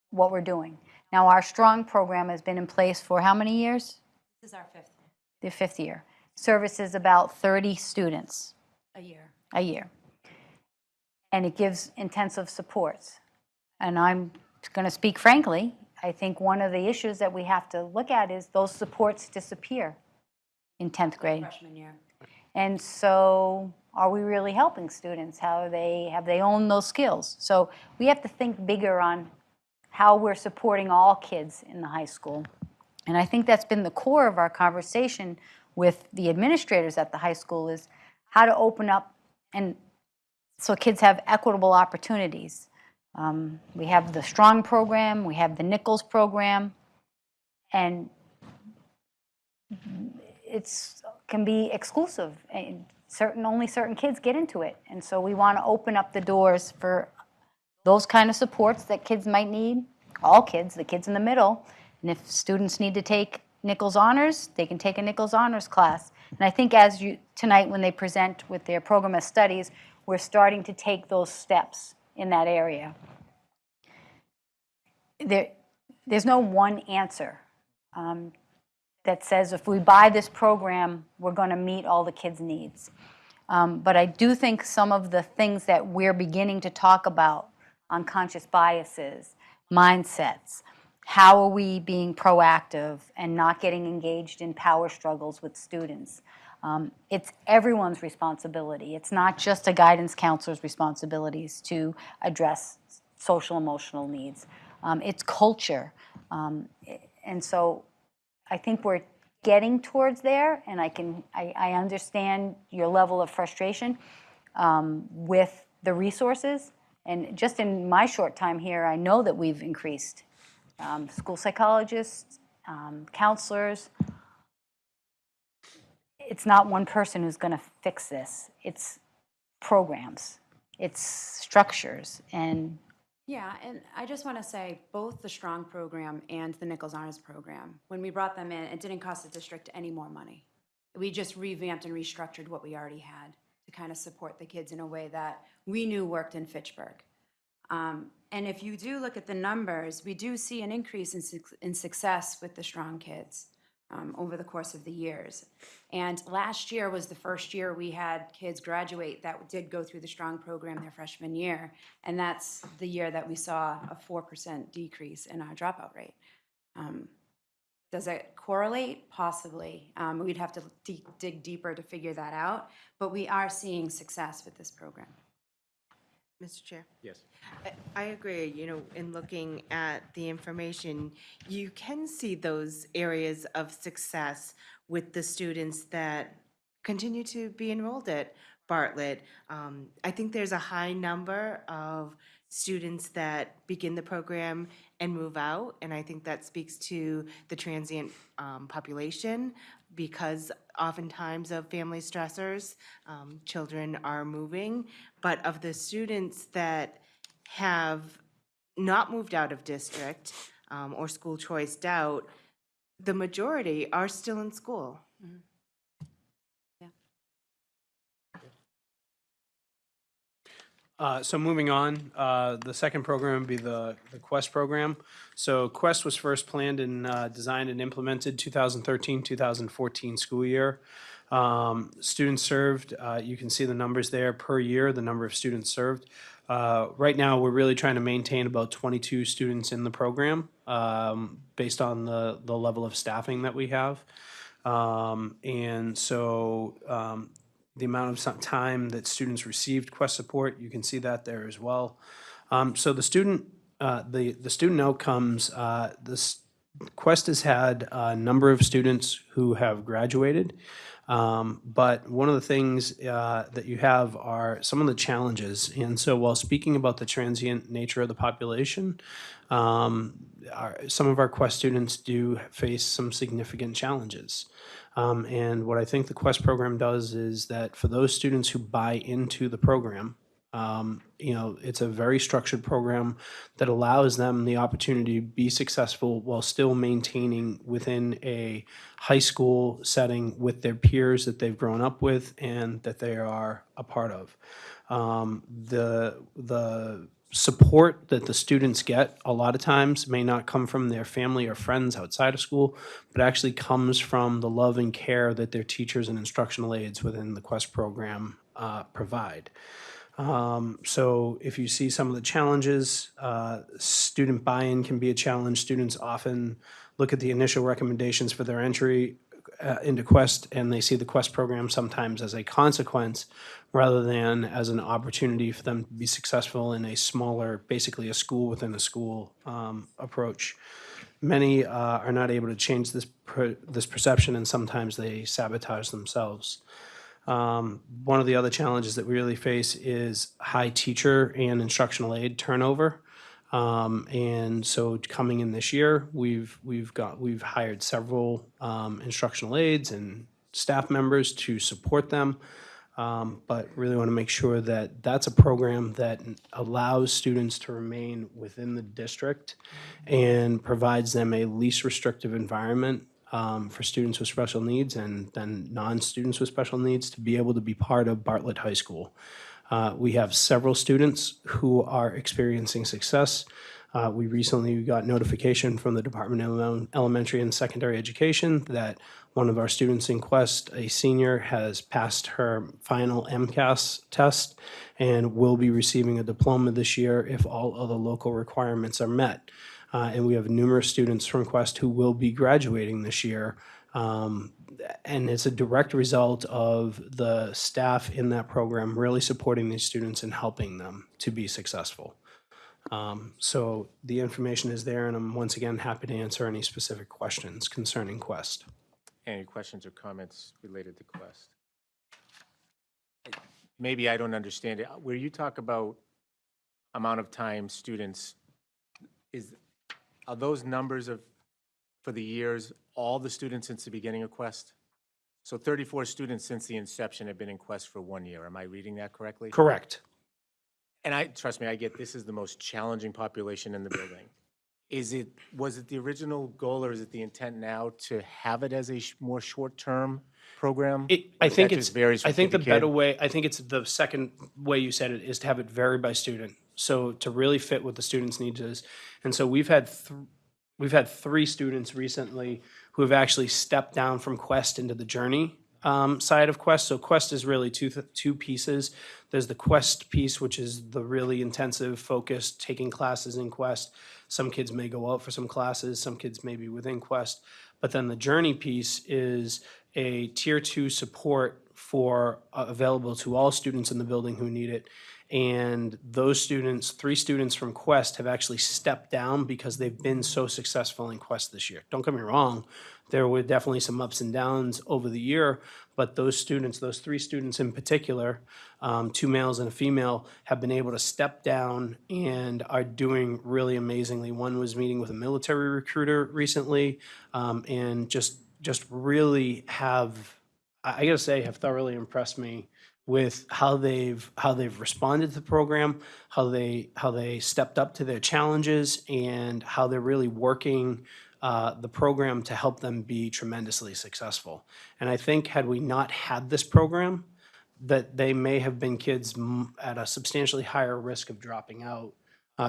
what we're doing. Now, our STRONG program has been in place for how many years? This is our fifth The fifth year. Services about 30 students a year. a year. And it gives intensive supports. And I'm going to speak frankly, I think one of the issues that we have to look at is those supports disappear in 10th grade. Freshman year. And so are we really helping students? Have they owned those skills? So we have to think bigger on how we're supporting all kids in the high school. And I think that's been the core of our conversation with the administrators at the high school, is how to open up and so kids have equitable opportunities. We have the STRONG program, we have the Nichols program, and it can be exclusive. Only certain kids get into it. And so we want to open up the doors for those kind of supports that kids might need, all kids, the kids in the middle. And if students need to take Nichols Honors, they can take a Nichols Honors class. And I think tonight when they present with their program of studies, we're starting to take those steps in that area. There's no one answer that says if we buy this program, we're going to meet all the kids' needs. But I do think some of the things that we're beginning to talk about, unconscious biases, mindsets, how are we being proactive and not getting engaged in power struggles with students? It's everyone's responsibility. It's not just a guidance counselor's responsibilities to address social emotional needs. It's culture. And so I think we're getting towards there, and I understand your level of frustration with the resources. And just in my short time here, I know that we've increased school psychologists, counselors. It's not one person who's going to fix this. It's programs, it's structures, and yeah, and I just want to say both the STRONG program and the Nichols Honors program, when we brought them in, it didn't cost the district any more money. We just revamped and restructured what we already had to kind of support the kids in a way that we knew worked in Fitchburg. And if you do look at the numbers, we do see an increase in success with the STRONG kids. over the course of the years. And last year was the first year we had kids graduate that did go through the Strong program their freshman year. And that's the year that we saw a 4% decrease in our dropout rate. Does it correlate? Possibly. We'd have to dig deeper to figure that out. But we are seeing success with this program. Mr. Chair. Yes. I agree, in looking at the information, you can see those areas of success with the students that continue to be enrolled at Bartlett. I think there's a high number of students that begin the program and move out, and I think that speaks to the transient population, because oftentimes of family stressors, children are moving. But of the students that have not moved out of district or school choiced out, the majority are still in school. So moving on, the second program would be the Quest program. So Quest was first planned and designed and implemented 2013-2014 school year. Students served, you can see the numbers there per year, the number of students served. Right now, we're really trying to maintain about 22 students in the program based on the level of staffing that we have. And so the amount of time that students received Quest support, you can see that there as well. So the student outcomes, Quest has had a number of students who have graduated, but one of the things that you have are some of the challenges. And so while speaking about the transient nature of the population, some of our Quest students do face some significant challenges. And what I think the Quest program does is that for those students who buy into the program, it's a very structured program that allows them the opportunity to be successful while still maintaining within a high school setting with their peers that they've grown up with and that they are a part of. The support that the students get a lot of times may not come from their family or friends outside of school, but actually comes from the love and care that their teachers and instructional aides within the Quest program provide. So if you see some of the challenges, student buy-in can be a challenge. Students often look at the initial recommendations for their entry into Quest, and they see the Quest program sometimes as a consequence rather than as an opportunity for them to be successful in a smaller, basically a school within a school approach. Many are not able to change this perception, and sometimes they sabotage themselves. One of the other challenges that we really face is high teacher and instructional aide turnover. And so coming in this year, we've hired several instructional aides and staff members to support them. But really want to make sure that that's a program that allows students to remain within the district and provides them a least restrictive environment for students with special needs and then non-students with special needs to be able to be part of Bartlett High School. We have several students who are experiencing success. We recently got notification from the Department of Elementary and Secondary Education that one of our students in Quest, a senior, has passed her final MCAS test and will be receiving a diploma this year if all other local requirements are met. And we have numerous students from Quest who will be graduating this year. And it's a direct result of the staff in that program really supporting these students and helping them to be successful. So the information is there, and I'm once again happy to answer any specific questions concerning Quest. Any questions or comments related to Quest? Maybe I don't understand it. Where you talk about amount of time students, are those numbers for the years, all the students since the beginning of Quest? So 34 students since the inception have been in Quest for 1 year. Am I reading that correctly? Correct. And trust me, I get this is the most challenging population in the building. Was it the original goal, or is it the intent now to have it as a more short-term program? I think That it's just varies from I think kid the to better kid? way, I think it's the second way you said it, is to have it vary by student. So to really fit what the student's needs is. And so we've had three students recently who have actually stepped down from Quest into the Journey side of Quest. So Quest is really two pieces. There's the Quest piece, which is the really intensive, focused, taking classes in Quest. Some kids may go out for some classes, some kids may be within Quest. But then the Journey piece is a tier 2 support for available to all students in the building who need it. And those students, 3 students from Quest, have actually stepped down because they've been so successful in Quest this year. Don't get me wrong, there were definitely some ups and downs over the year, but those students, those 3 students in particular, 2 males and a female, have been able to step down and are doing really amazingly. One was meeting with a military recruiter recently, and just really have, I gotta say, have thoroughly impressed me with how they've responded to the program, how they stepped up to their challenges, and how they're really working the program to help them be tremendously successful. And I think had we not had this program, that they may have been kids at a substantially higher risk of dropping out.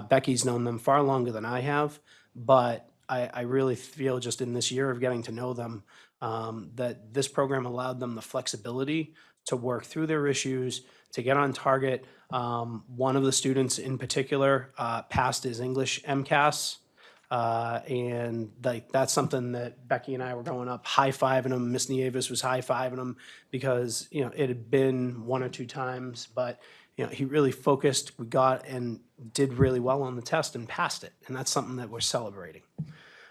Becky's known them far longer than I have, but I really feel just in this year of getting to know them, that this program allowed them the flexibility to work through their issues, to get on target. One of the students in particular passed his English MCAS, and that's something that Becky and I were going up high-fiving him. Miss Nieves was high-fiving him because, it had been 1 or 2 times, but, he really focused, we got and did really well on the test and passed it, and that's something that we're celebrating.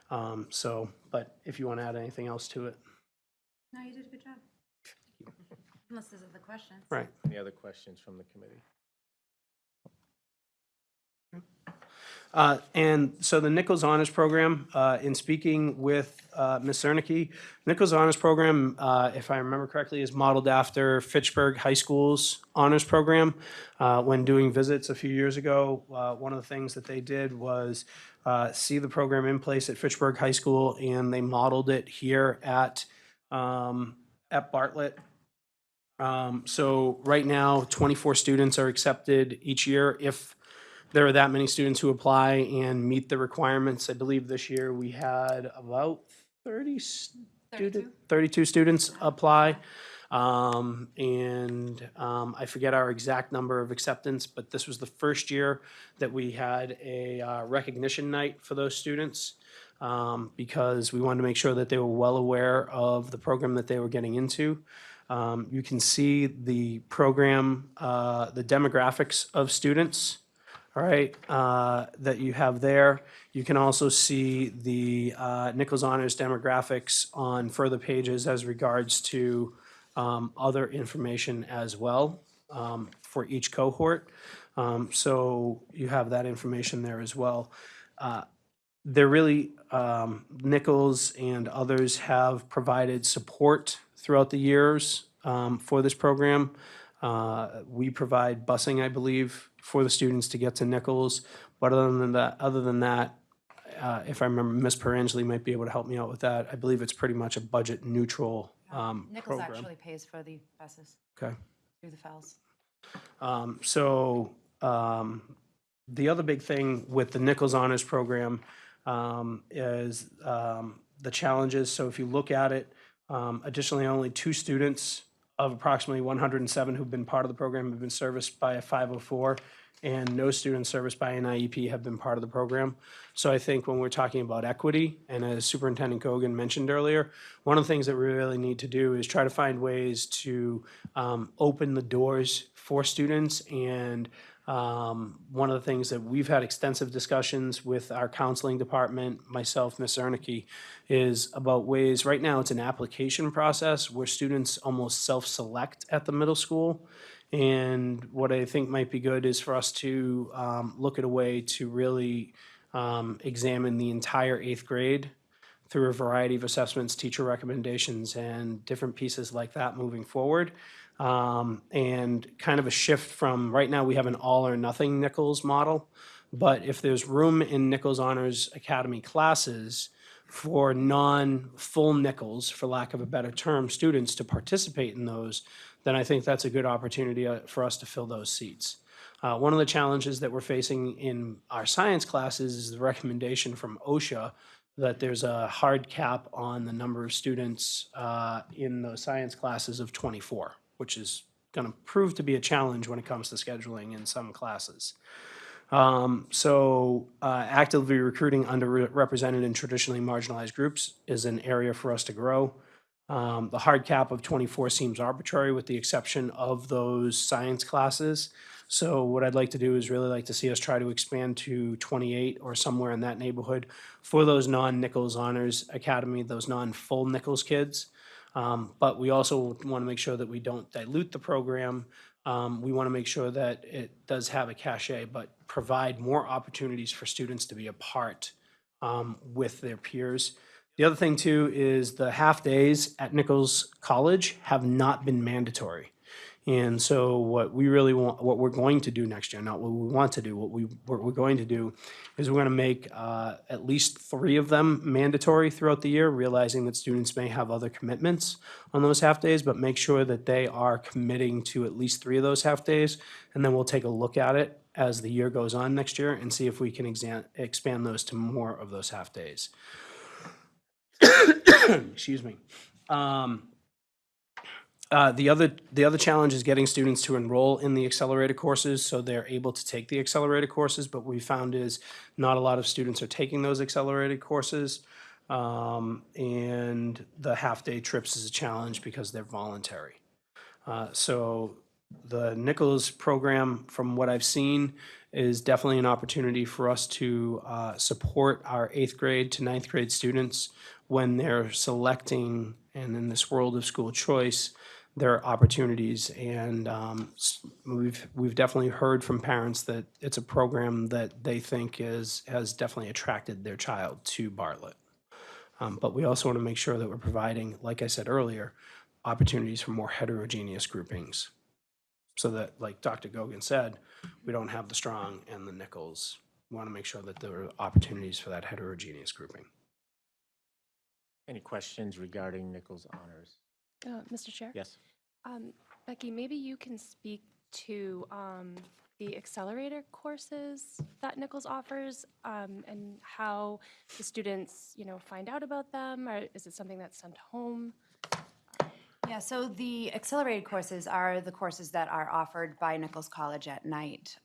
But if you want to add anything else to it. No, you did a good job. Unless there's other questions. Right. Any other questions from the committee? And so the Nichols Honors Program, in speaking with Ms. Zernicke, Nichols Honors Program, if I remember correctly, is modeled after Fitchburg High School's Honors Program. When doing visits a few years ago, one of the things that they did was see the program in place at Fitchburg High School, and they modeled it here at Bartlett. So right now, 24 students are accepted each year. If there are that many students who apply and meet the requirements, I believe this year we had about 32 students apply. I forget our exact number of acceptance, but this was the first year that we had a recognition night for those students, because we wanted to make sure that they were well aware of the program that they were getting into. You can see the program, the demographics of students, all right, that you have there. You can also see the Nichols Honors demographics on further pages as regards to other information as well for each cohort. So you have that information there as well. They're really, Nichols and others have provided support throughout the years for this program. We provide busing, I believe, for the students to get to Nichols. But other than that, if I remember, Ms. Perangeli might be able to help me out with that. I believe it's pretty much a budget neutral Nichols program. actually pays for the buses Okay. through the fells. The other big thing with the Nichols Honors Program is the challenges. So if you look at it, additionally, only 2 students of approximately 107 who've been part of the program have been serviced by a 504, and no students serviced by an IEP have been part of the program. So I think when we're talking about equity, and as Superintendent Kogan mentioned earlier, one of the things that we really need to do is try to find ways to open the doors for students. And one of the things that we've had extensive discussions with our counseling department, myself, Ms. Zernicke, is about ways, right now it's an application process where students almost self-select at the middle school. And what I think might be good is for us to look at a way to really examine the entire 8th grade through a variety of assessments, teacher recommendations, and different pieces like that moving forward. And kind of a shift from, right now we have an all or nothing Nichols model, but if there's room in Nichols Honors Academy classes for non-full Nichols, for lack of a better term, students to participate in those, then I think that's a good opportunity for us to fill those seats. One of the challenges that we're facing in our science classes is the recommendation from OSHA that there's a hard cap on the number of students in those science classes of 24, which is going to prove to be a challenge when it comes to scheduling in some classes. Actively recruiting underrepresented and traditionally marginalized groups is an area for us to grow. The hard cap of 24 seems arbitrary with the exception of those science classes. So what I'd like to do is really like to see us try to expand to 28 or somewhere in that neighborhood for those non-Nichols Honors Academy, those non-full Nichols kids. But we also want to make sure that we don't dilute the program. We want to make sure that it does have a cachet, but provide more opportunities for students to be a part with their peers. The other thing too is the half days at Nichols College have not been mandatory. And so what we really want, what we're going to do next year, not what we want to do, what we're going to do is we're going to make at least 3 of them mandatory throughout the year, realizing that students may have other commitments on those half days, but make sure that they are committing to at least 3 of those half days. And then we'll take a look at it as the year goes on next year and see if we can expand those to more of those half days. Excuse me. The other challenge is getting students to enroll in the accelerated courses so they're able to take the accelerated courses. But what we found is not a lot of students are taking those accelerated courses. And the half-day trips is a challenge because they're voluntary. So the Nichols program, from what I've seen, is definitely an opportunity for us to support our 8th grade to 9th grade students when they're selecting, and in this world of school choice, their opportunities. And we've definitely heard from parents that it's a program that they think has definitely attracted their child to Bartlett. But we also want to make sure that we're providing, like I said earlier, opportunities for more heterogeneous groupings. So that, like Dr. Gogan said, we don't have the strong and the Nichols. We want to make sure that there are opportunities for that heterogeneous grouping. Any questions regarding Nichols Honors? Mr. Chair? Yes. Becky, maybe you can speak to the accelerator courses that Nichols offers and how the students, find out about them, or is it something that's sent home? Yeah, so the accelerated courses are the courses that are offered by Nichols College at night,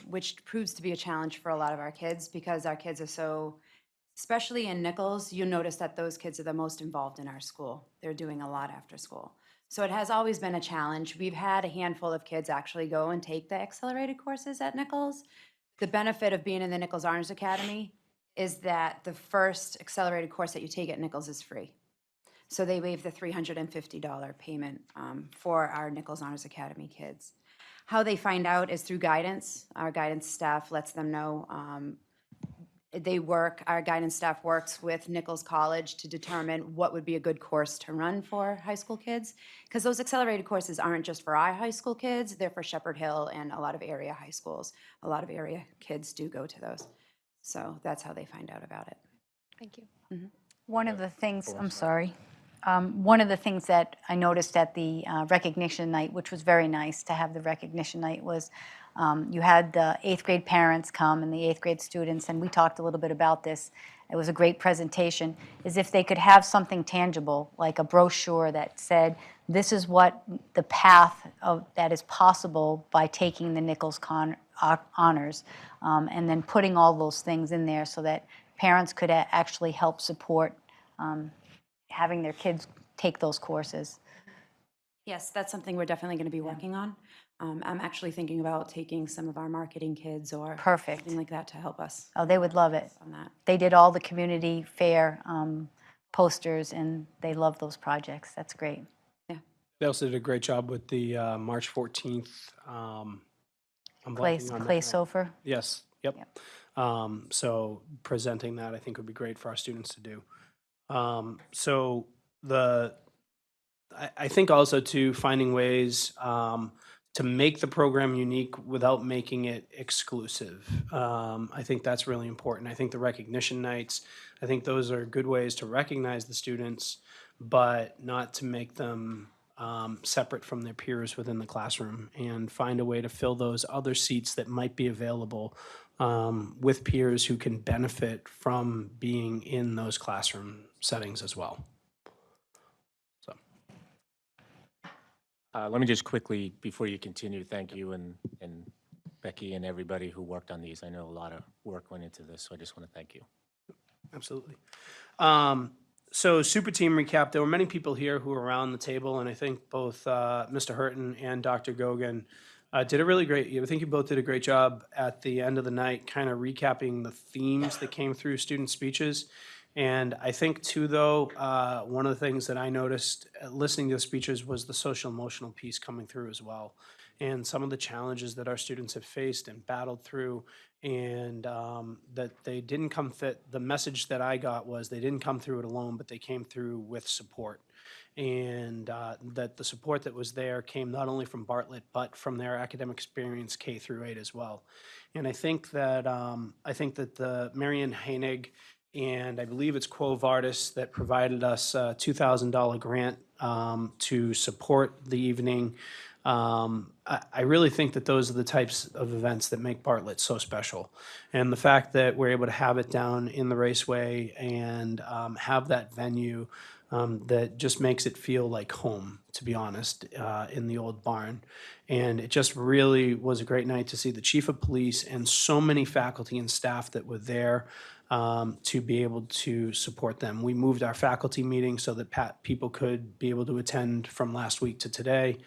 which proves to be a challenge for a lot of our kids because our kids are so, especially in Nichols, you notice that those kids are the most involved in our school. They're doing a lot after school. So it has always been a challenge. We've had a handful of kids actually go and take the accelerated courses at Nichols. The benefit of being in the Nichols Honors Academy is that the first accelerated course that you take at Nichols is free. So they waive the $350 payment for our Nichols Honors Academy kids. How they find out is through guidance. Our guidance staff lets them know. Our guidance staff works with Nichols College to determine what would be a good course to run for high school kids. Because those accelerated courses aren't just for our high school kids, they're for Shepherd Hill and a lot of area high schools. A lot of area kids do go to those. So that's how they find out about it. Thank you. One of the things, I'm sorry, one of the things that I noticed at the recognition night, which was very nice to have the recognition night, was you had the 8th grade parents come and the 8th grade students, and we talked a little bit about this. It was a great presentation, is if they could have something tangible, like a brochure that said, this is what the path that is possible by taking the Nichols Honors, and then putting all those things in there so that parents could actually help support having their kids take those courses. Yes, that's something we're definitely going to be working on. I'm actually thinking about taking some of our marketing kids or Perfect. something like that to help us Oh, they would love it. on that. They did all the community fair posters, and they love those projects. That's great. They also did a great job with the March 14th. I'm blanking on that Clay night. Sofer. Yes, yep. So presenting that I think would be great for our students to do. I think also to finding ways to make the program unique without making it exclusive. I think that's really important. I think the recognition nights, I think those are good ways to recognize the students, but not to make them separate from their peers within the classroom, and find a way to fill those other seats that might be available with peers who can benefit from being in those classroom settings as well. So, Let me just quickly, before you continue, thank you and Becky and everybody who worked on these. I know a lot of work went into this, so I just want to thank you. absolutely. So super team recap, there were many people here who were around the table, and I think both Mr. Hurton and Dr. Gogan did a really great, I think you both did a great job at the end of the night, kind of recapping the themes that came through student speeches. And I think too, though, one of the things that I noticed listening to the speeches was the social emotional piece coming through as well. And some of the challenges that our students have faced and battled through, and that they didn't come fit. The message that I got was they didn't come through it alone, but they came through with support. And that the support that was there came not only from Bartlett, but from their academic experience K through 8 as well. And I think that the Marion Heinig and I believe it's Quo Vardis that provided us a $2,000 grant to support the evening. I really think that those are the types of events that make Bartlett so special. And the fact that we're able to have it down in the Raceway and have that venue that just makes it feel like home, to be honest, in the old barn. And it just really was a great night to see the chief of police and so many faculty and staff that were there to be able to support them. We moved our faculty meeting so that people could be able to attend from last week to today.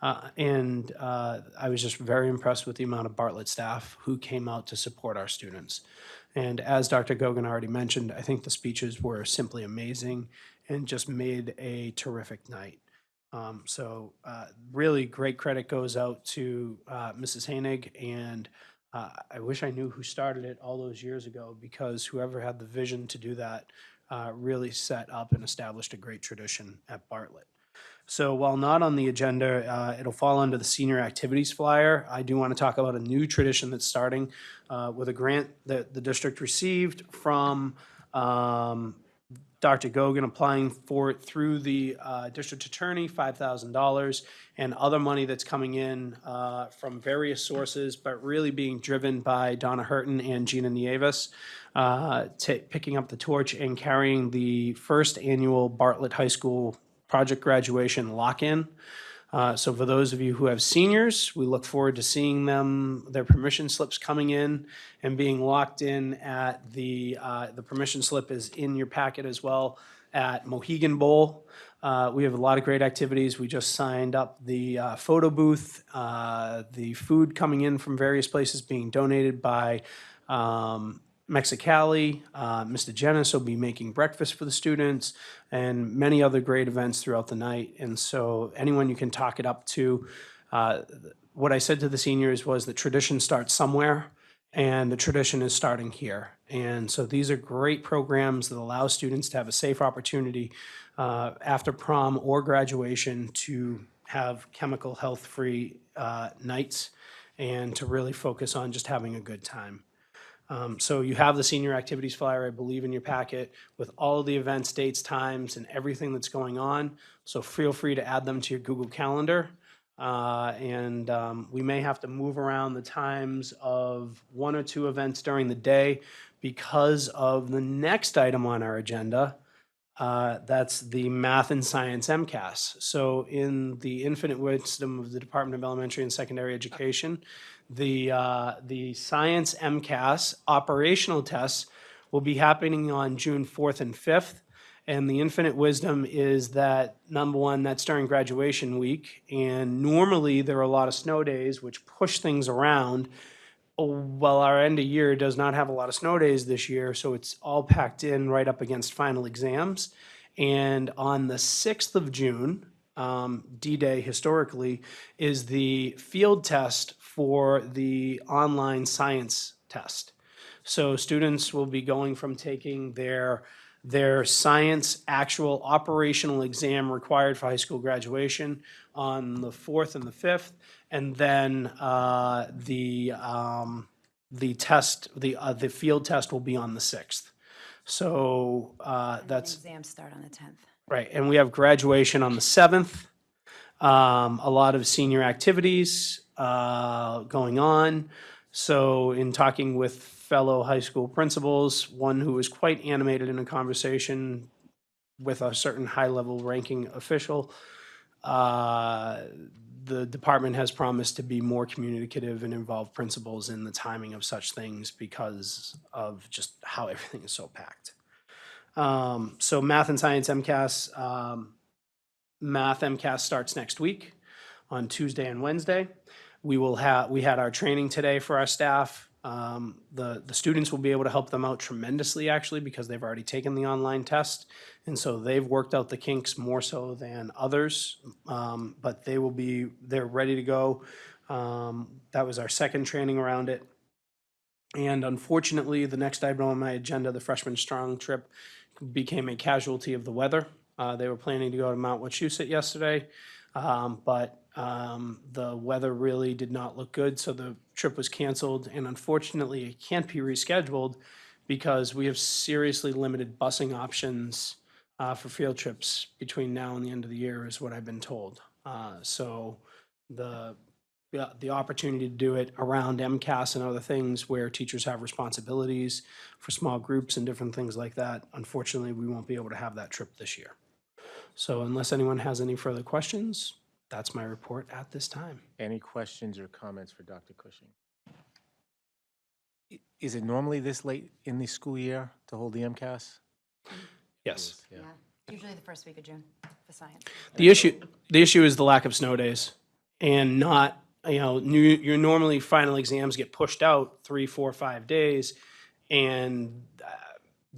And I was just very impressed with the amount of Bartlett staff who came out to support our students. And as Dr. Gogan already mentioned, I think the speeches were simply amazing and just made a terrific night. So really great credit goes out to Mrs. Heinig, and I wish I knew who started it all those years ago, because whoever had the vision to do that really set up and established a great tradition at Bartlett. So while not on the agenda, it'll fall under the senior activities flyer. I do want to talk about a new tradition that's starting with a grant that the district received from Dr. Gogan, applying for it through the district attorney, $5,000, and other money that's coming in from various sources, but really being driven by Donna Hurton and Gina Nieves, picking up the torch and carrying the first annual Bartlett High School project graduation lock-in. So for those of you who have seniors, we look forward to seeing them, their permission slips coming in and being locked in at the permission slip is in your packet as well at Mohegan Bowl. We have a lot of great activities. We just signed up the photo booth, the food coming in from various places being donated by Mexicali. Mr. Jennis will be making breakfast for the students and many other great events throughout the night. And so anyone you can talk it up to. What I said to the seniors was that tradition starts somewhere, and the tradition is starting here. And so these are great programs that allow students to have a safe opportunity after prom or graduation to have chemical health-free nights and to really focus on just having a good time. So you have the senior activities flyer, I believe, in your packet with all of the events, dates, times, and everything that's going on. So feel free to add them to your Google Calendar. And we may have to move around the times of 1 or 2 events during the day because of the next item on our agenda. That's the Math and Science MCAS. So in the infinite wisdom of the Department of Elementary and Secondary Education, the Science MCAS operational tests will be happening on June 4th and 5th. And the infinite wisdom is that, number one, that's during graduation week. And normally there are a lot of snow days which push things around. Well, our end of year does not have a lot of snow days this year, so it's all packed in right up against final exams. And on the 6th of June, D-Day historically, is the field test for the online science test. So students will be going from taking their science actual operational exam required for high school graduation on the 4th and the 5th, and then the field test will be on the 6th. So that's Exams start on the 10th. right, and we have graduation on the 7th. A lot of senior activities going on. So in talking with fellow high school principals, one who was quite animated in a conversation with a certain high-level ranking official, the department has promised to be more communicative and involve principals in the timing of such things because of just how everything is so packed. So math and science MCAS, math MCAS starts next week on Tuesday and Wednesday. We had our training today for our staff. The students will be able to help them out tremendously, actually, because they've already taken the online test. And so they've worked out the kinks more so than others, but they're ready to go. That was our second training around it. And unfortunately, the next item on my agenda, the freshman strong trip, became a casualty of the weather. They were planning to go to Mount Wachusett yesterday, but the weather really did not look good, so the trip was canceled. And unfortunately, it can't be rescheduled because we have seriously limited busing options for field trips between now and the end of the year, is what I've been told. So the opportunity to do it around MCAS and other things where teachers have responsibilities for small groups and different things like that, unfortunately, we won't be able to have that trip this year. So unless anyone has any further questions, that's my report at this time. Any questions or comments for Dr. Cushing? Is it normally this late in the school year to hold the MCAS? Yes. Yeah. Usually the first week of June for science. The issue is the lack of snow days and not, your normally final exams get pushed out 3, 4, 5 days, and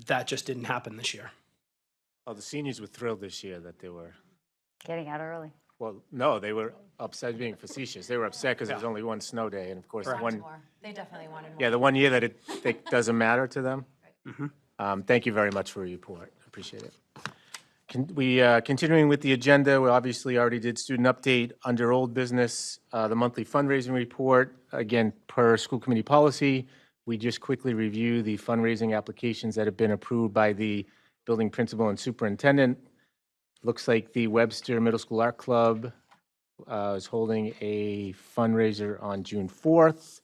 that just didn't happen this year. Oh, the seniors were thrilled this year that they were, Getting out early. well, no, they were upset, being facetious. They were upset because there was only one snow day, and of course, the one, They definitely wanted more. yeah, the one year that it doesn't matter to them. Thank you very much for your report. Appreciate it. Continuing with the agenda, we obviously already did student update. Under old business, the monthly fundraising report. Again, per school committee policy, we just quickly review the fundraising applications that have been approved by the building principal and superintendent. Looks like the Webster Middle School Art Club is holding a fundraiser on June 4th.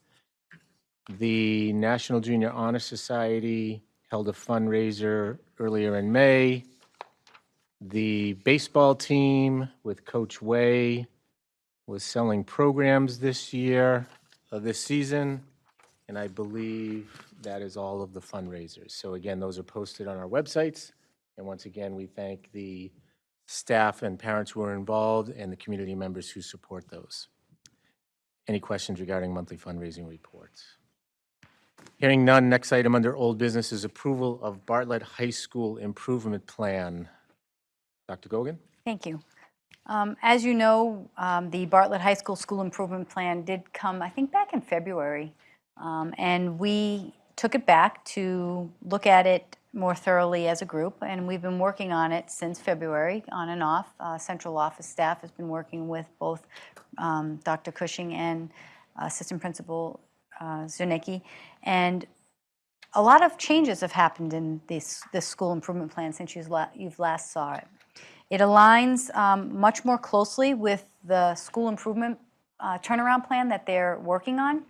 The National Junior Honor Society held a fundraiser earlier in May. The baseball team with Coach Way was selling programs this season, and I believe that is all of the fundraisers. So again, those are posted on our websites. And once again, we thank the staff and parents who are involved and the community members who support those. Any questions regarding monthly fundraising reports? Hearing none, next item under old business is approval of Bartlett High School Improvement Plan. Dr. Gogan? Thank you. As you know, the Bartlett High School School Improvement Plan did come, I think, back in February. And we took it back to look at it more thoroughly as a group, and we've been working on it since February, on and off. Central office staff has been working with both Dr. Cushing and Assistant Principal Zernicki. And a lot of changes have happened in this school improvement plan since you've last saw it. It aligns much more closely with the school improvement turnaround plan that they're working on.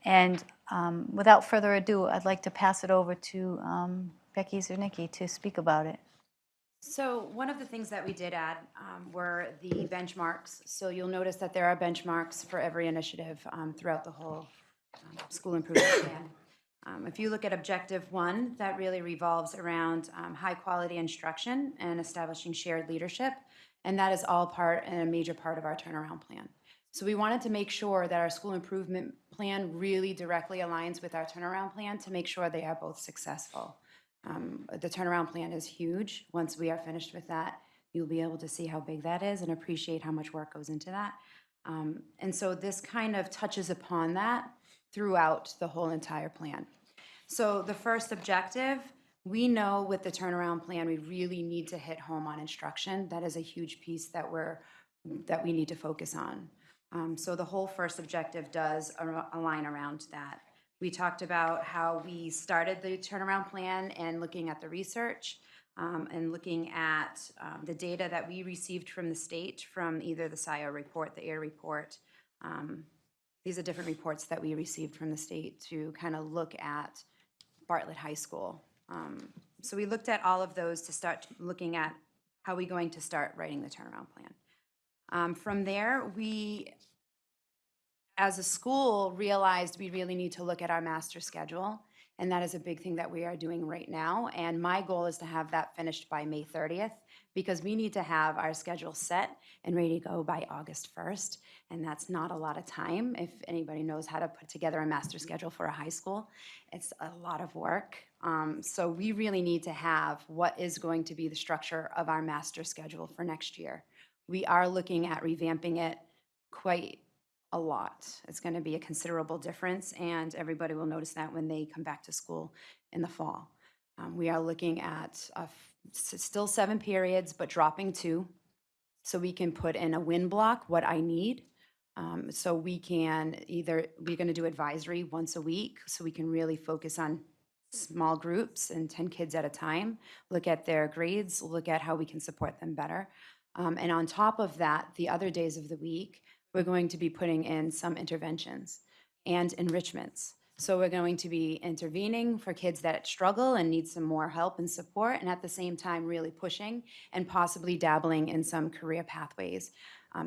And without further ado, I'd like to pass it over to Becky Zernicki to speak about it. So one of the things that we did add were the benchmarks. So you'll notice that there are benchmarks for every initiative throughout the whole school improvement plan. If you look at Objective 1, that really revolves around high-quality instruction and establishing shared leadership, and that is all part and a major part of our turnaround plan. So we wanted to make sure that our school improvement plan really directly aligns with our turnaround plan to make sure they are both successful. The turnaround plan is huge. Once we are finished with that, you'll be able to see how big that is and appreciate how much work goes into that. And so this kind of touches upon that throughout the whole entire plan. So the first objective, we know with the turnaround plan, we really need to hit home on instruction. That is a huge piece that we need to focus on. So the whole first objective does align around that. We talked about how we started the turnaround plan and looking at the research and looking at the data that we received from the state, from either the SIO report, the AIR report, These are different reports that we received from the state to kind of look at Bartlett High School. So we looked at all of those to start looking at how we're going to start writing the turnaround plan. From there, we, as a school, realized we really need to look at our master schedule, and that is a big thing that we are doing right now. And my goal is to have that finished by May 30th, because we need to have our schedule set and ready to go by August 1st, and that's not a lot of time. If anybody knows how to put together a master schedule for a high school, it's a lot of work. So we really need to have what is going to be the structure of our master schedule for next year. We are looking at revamping it quite a lot. It's going to be a considerable difference, and everybody will notice that when they come back to school in the fall. We are looking at still 7 periods, but dropping 2, so we can put in a win block, what I need. So we can we're going to do advisory once a week, so we can really focus on small groups and 10 kids at a time, look at their grades, look at how we can support them better. And on top of that, the other days of the week, we're going to be putting in some interventions and enrichments. So we're going to be intervening for kids that struggle and need some more help and support, and at the same time really pushing and possibly dabbling in some career pathways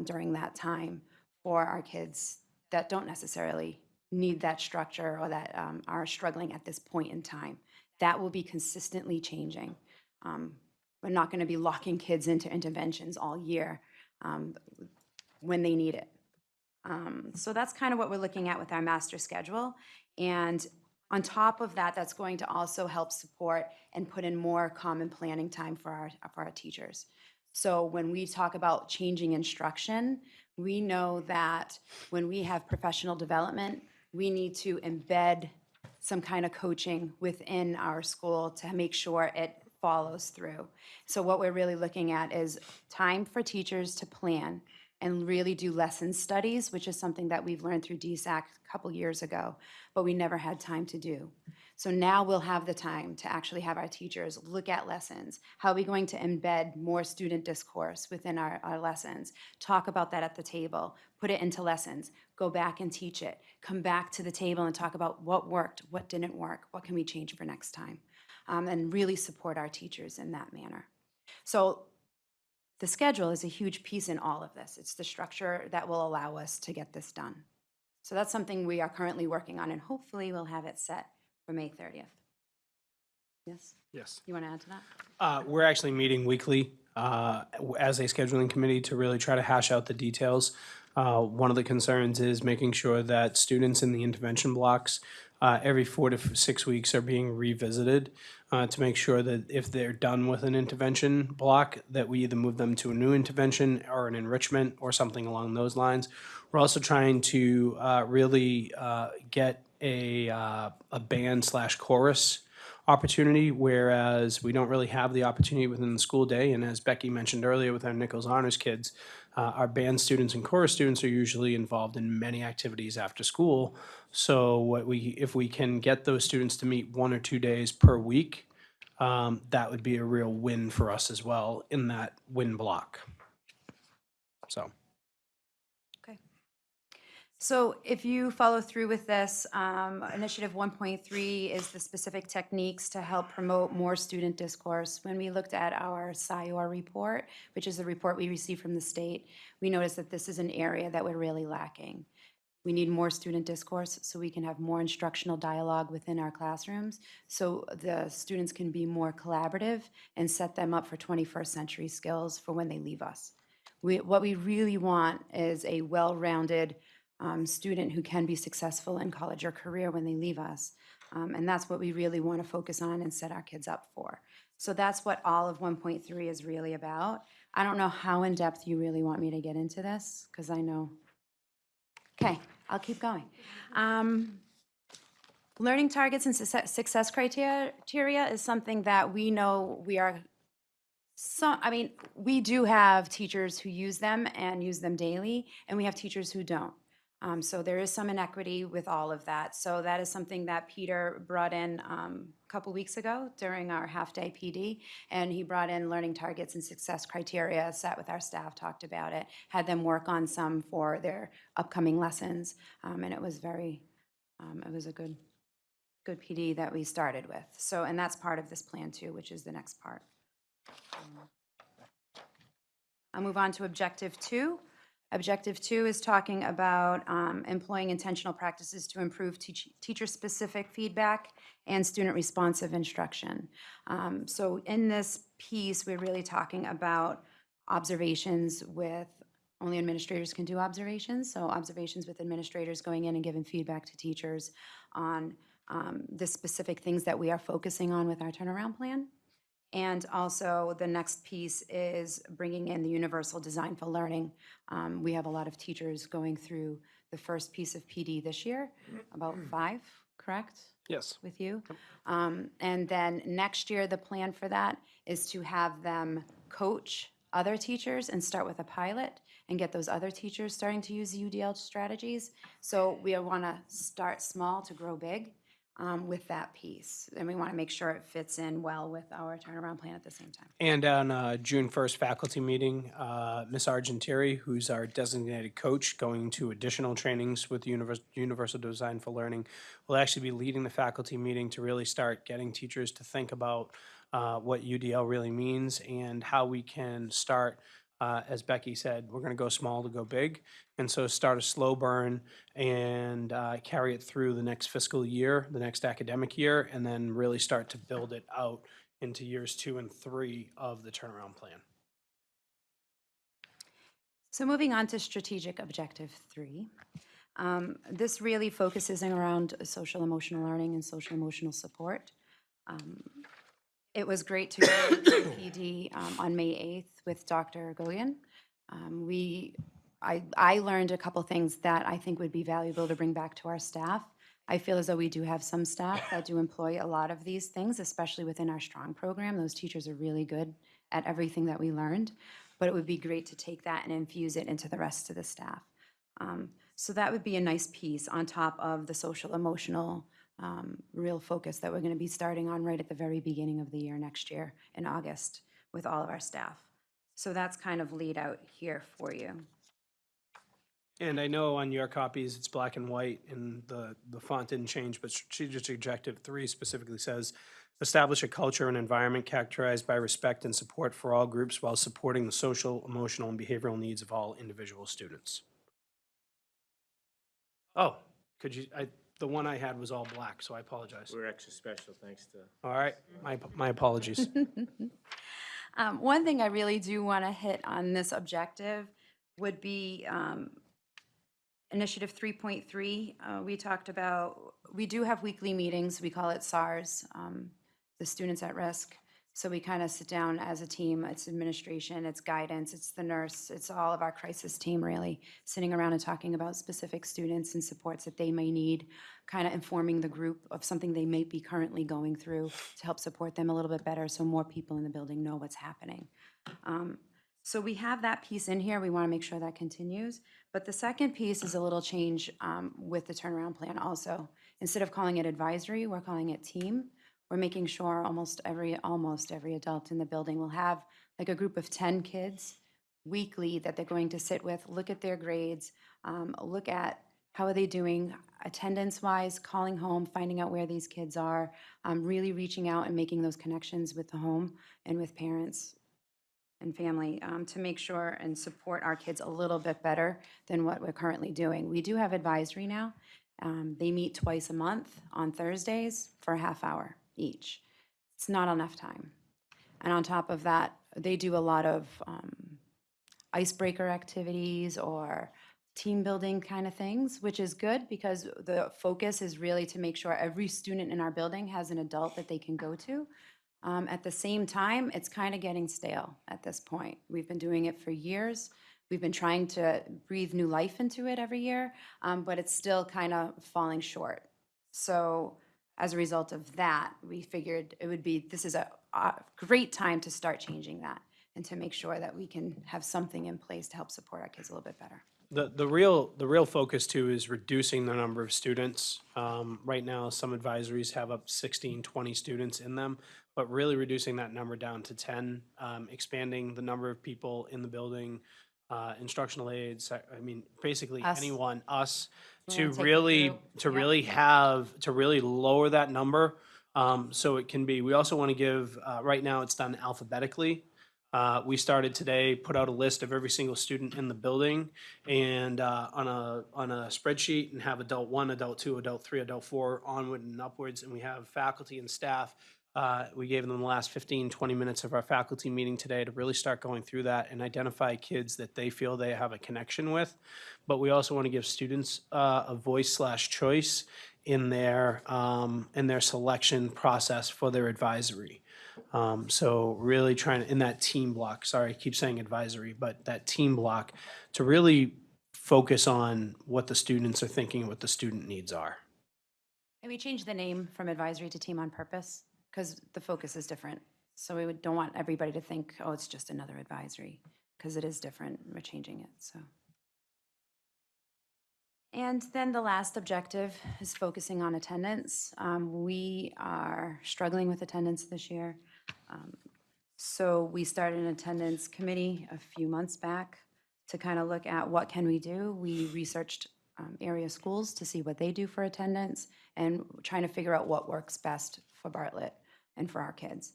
during that time for our kids that don't necessarily need that structure or that are struggling at this point in time. That will be consistently changing. We're not going to be locking kids into interventions all year when they need it. So that's kind of what we're looking at with our master schedule. And on top of that, that's going to also help support and put in more common planning time for our teachers. So when we talk about changing instruction, we know that when we have professional development, we need to embed some kind of coaching within our school to make sure it follows through. So what we're really looking at is time for teachers to plan and really do lesson studies, which is something that we've learned through DSAC a couple years ago, but we never had time to do. So now we'll have the time to actually have our teachers look at lessons. How are we going to embed more student discourse within our lessons? Talk about that at the table, put it into lessons, go back and teach it, come back to the table and talk about what worked, what didn't work, what can we change for next time, and really support our teachers in that manner. So the schedule is a huge piece in all of this. It's the structure that will allow us to get this done. So that's something we are currently working on, and hopefully we'll have it set for May 30th. Yes? Yes. You want to add to that? We're actually meeting weekly as a scheduling committee to really try to hash out the details. One of the concerns is making sure that students in the intervention blocks every 4 to 6 weeks are being revisited to make sure that if they're done with an intervention block, that we either move them to a new intervention or an enrichment or something along those lines. We're also trying to really get a band/chorus opportunity, whereas we don't really have the opportunity within the school day. And as Becky mentioned earlier with our Nichols Honors kids, our band students and chorus students are usually involved in many activities after school. So if we can get those students to meet 1 or 2 days per week, that would be a real win for us as well in that win block. So. Okay. So if you follow through with this, Initiative 1.3 is the specific techniques to help promote more student discourse. When we looked at our SIOR report, which is the report we received from the state, we noticed that this is an area that we're really lacking. We need more student discourse so we can have more instructional dialogue within our classrooms, so the students can be more collaborative and set them up for 21st century skills for when they leave us. What we really want is a well-rounded student who can be successful in college or career when they leave us. And that's what we really want to focus on and set our kids up for. So that's what all of 1.3 is really about. I don't know how in-depth you really want me to get into this, because I know. Okay, I'll keep going. Learning targets and success criteria is something that we know we are. We do have teachers who use them and use them daily, and we have teachers who don't. So there is some inequity with all of that. So that is something that Peter brought in a couple weeks ago during our half-day PD, and he brought in learning targets and success criteria, sat with our staff, talked about it, had them work on some for their upcoming lessons, and it was a good PD that we started with. So, and that's part of this plan too, which is the next part. I'll move on to Objective 2. Objective 2 is talking about employing intentional practices to improve teacher-specific feedback and student-responsive instruction. So in this piece, we're really talking about observations with, only administrators can do observations, so observations with administrators going in and giving feedback to teachers on the specific things that we are focusing on with our turnaround plan. And also, the next piece is bringing in the universal design for learning. We have a lot of teachers going through the first piece of PD this year, about 5, correct? Yes. With you. And then next year, the plan for that is to have them coach other teachers and start with a pilot and get those other teachers starting to use the UDL strategies. So we want to start small to grow big. With that piece. And we want to make sure it fits in well with our turnaround plan at the same time. And on June 1st faculty meeting, Ms. Argentieri, who's our designated coach, going to additional trainings with Universal Design for Learning, will actually be leading the faculty meeting to really start getting teachers to think about what UDL really means and how we can start, as Becky said, we're going to go small to go big. And so start a slow burn and carry it through the next fiscal year, the next academic year, and then really start to build it out into years 2 and 3 of the turnaround plan. So moving on to strategic objective 3. This really focuses around social emotional learning and social emotional support. It was great to go to PD on May 8th with Dr. Goyan. I learned a couple things that I think would be valuable to bring back to our staff. I feel as though we do have some staff that do employ a lot of these things, especially within our STRONG program. Those teachers are really good at everything that we learned, but it would be great to take that and infuse it into the rest of the staff. So that would be a nice piece on top of the social emotional real focus that we're going to be starting on right at the very beginning of the year next year in August with all of our staff. So that's kind of laid out here for you. And I know on your copies, it's black and white, and the font didn't change, but strategic objective 3 specifically says, establish a culture and environment characterized by respect and support for all groups while supporting the social, emotional, and behavioral needs of all individual students. Oh, could you, the one I had was all black, so I apologize. We're extra special, thanks to. All right, my apologies. One thing I really do want to hit on this objective would be Initiative 3.3. We talked about, we do have weekly meetings, we call it SARS, the Students at Risk. So we kind of sit down as a team, it's administration, it's guidance, it's the nurse, it's all of our crisis team really, sitting around and talking about specific students and supports that they may need, kind of informing the group of something they may be currently going through to help support them a little bit better so more people in the building know what's happening. So we have that piece in here, we want to make sure that continues. But the second piece is a little change with the turnaround plan also. Instead of calling it advisory, we're calling it team. We're making sure almost every adult in the building will have like a group of 10 kids weekly that they're going to sit with, look at their grades, look at how are they doing attendance-wise, calling home, finding out where these kids are, really reaching out and making those connections with the home and with parents and family to make sure and support our kids a little bit better than what we're currently doing. We do have advisory now. They meet twice a month on Thursdays for a half hour each. It's not enough time. And on top of that, they do a lot of icebreaker activities or team building kind of things, which is good because the focus is really to make sure every student in our building has an adult that they can go to. At the same time, it's kind of getting stale at this point. We've been doing it for years. We've been trying to breathe new life into it every year, but it's still kind of falling short. So as a result of that, we figured it would be, this is a great time to start changing that and to make sure that we can have something in place to help support our kids a little bit better. The real focus too is reducing the number of students. Right now, some advisories have up 16, 20 students in them, but really reducing that number down to 10, expanding the number of people in the building, instructional aides, I mean, basically Us. anyone, us, You to wanna take me really, through? to really lower that number. So it can be, we also want to give, right now it's done alphabetically. We started today, put out a list of every single student in the building and on a spreadsheet, and have adult 1, adult 2, adult 3, adult 4, onward and upwards. And we have faculty and staff. We gave them the last 15, 20 minutes of our faculty meeting today to really start going through that and identify kids that they feel they have a connection with. But we also want to give students a voice/choice in their selection process for their advisory. So really trying to, in that team block, sorry, I keep saying advisory, but that team block, to really focus on what the students are thinking and what the student needs are. And we changed the name from advisory to team on purpose because the focus is different. So we don't want everybody to think, oh, it's just another advisory, because it is different. We're changing it, so. And then the last objective is focusing on attendance. We are struggling with attendance this year. So we started an attendance committee a few months back to kind of look at what can we do. We researched area schools to see what they do for attendance and trying to figure out what works best for Bartlett and for our kids.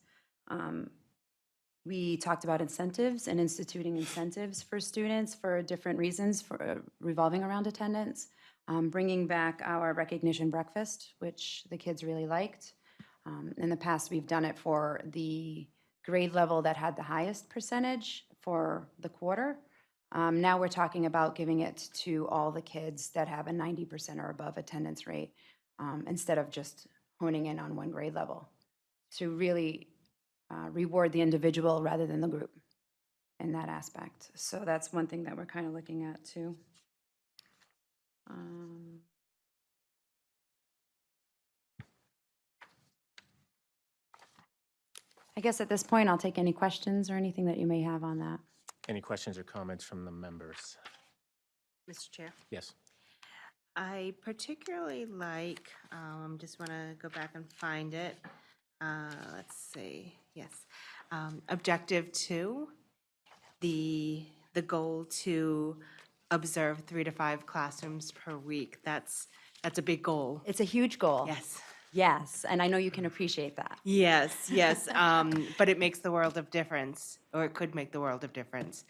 We talked about incentives and instituting incentives for students for different reasons, for revolving around attendance. Bringing back our recognition breakfast, which the kids really liked. In the past, we've done it for the grade level that had the highest percentage for the quarter. Now we're talking about giving it to all the kids that have a 90% or above attendance rate, instead of just honing in on one grade level, to really reward the individual rather than the group in that aspect. So that's one thing that we're kind of looking at too. I guess at this point, I'll take any questions or anything that you may have on that. Any questions or comments from the members? Mr. Chair? Yes. I particularly like, just want to go back and find it. Let's see, yes. Objective 2, the goal to observe 3 to 5 classrooms per week. That's a big goal. It's a huge goal. Yes. Yes, and I know you can appreciate that. Yes, yes, but it makes the world of difference, or it could make the world of difference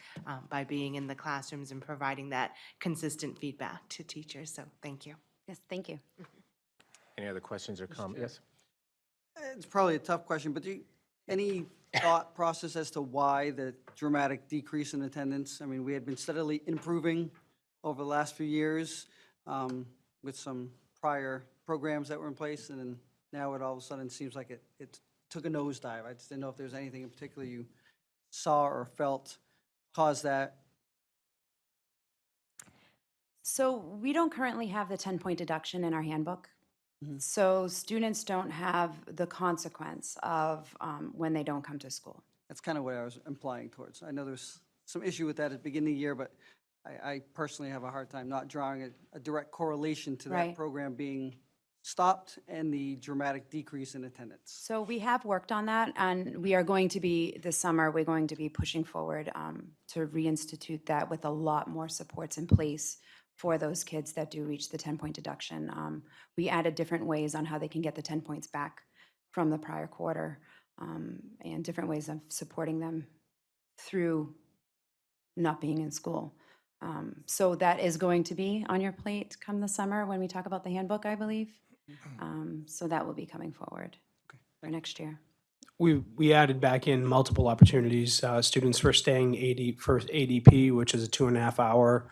by being in the classrooms and providing that consistent feedback to teachers, so thank you. Yes, thank you. Any other questions or comments? Yes. It's probably a tough question, but any thought process as to why the dramatic decrease in attendance? I mean, we had been steadily improving over the last few years with some prior programs that were in place, and then now it all of a sudden seems like it took a nosedive. I just didn't know if there's anything in particular you saw or felt caused that. So we don't currently have the 10-point deduction in our handbook. So students don't have the consequence of when they don't come to school. That's kind of what I was implying towards. I know there's some issue with that at the beginning of the year, but I personally have a hard time not drawing a direct correlation to that Right. program being stopped and the dramatic decrease in attendance. So we have worked on that, and we are going to be, this summer, we're going to be pushing forward to reinstitute that with a lot more supports in place for those kids that do reach the 10-point deduction. We added different ways on how they can get the 10 points back from the prior quarter, and different ways of supporting them through not being in school. So that is going to be on your plate come the summer when we talk about the handbook, I believe. So that will be coming forward for next year. We added back in multiple opportunities, students for staying for ADP, which is a 2.5 hour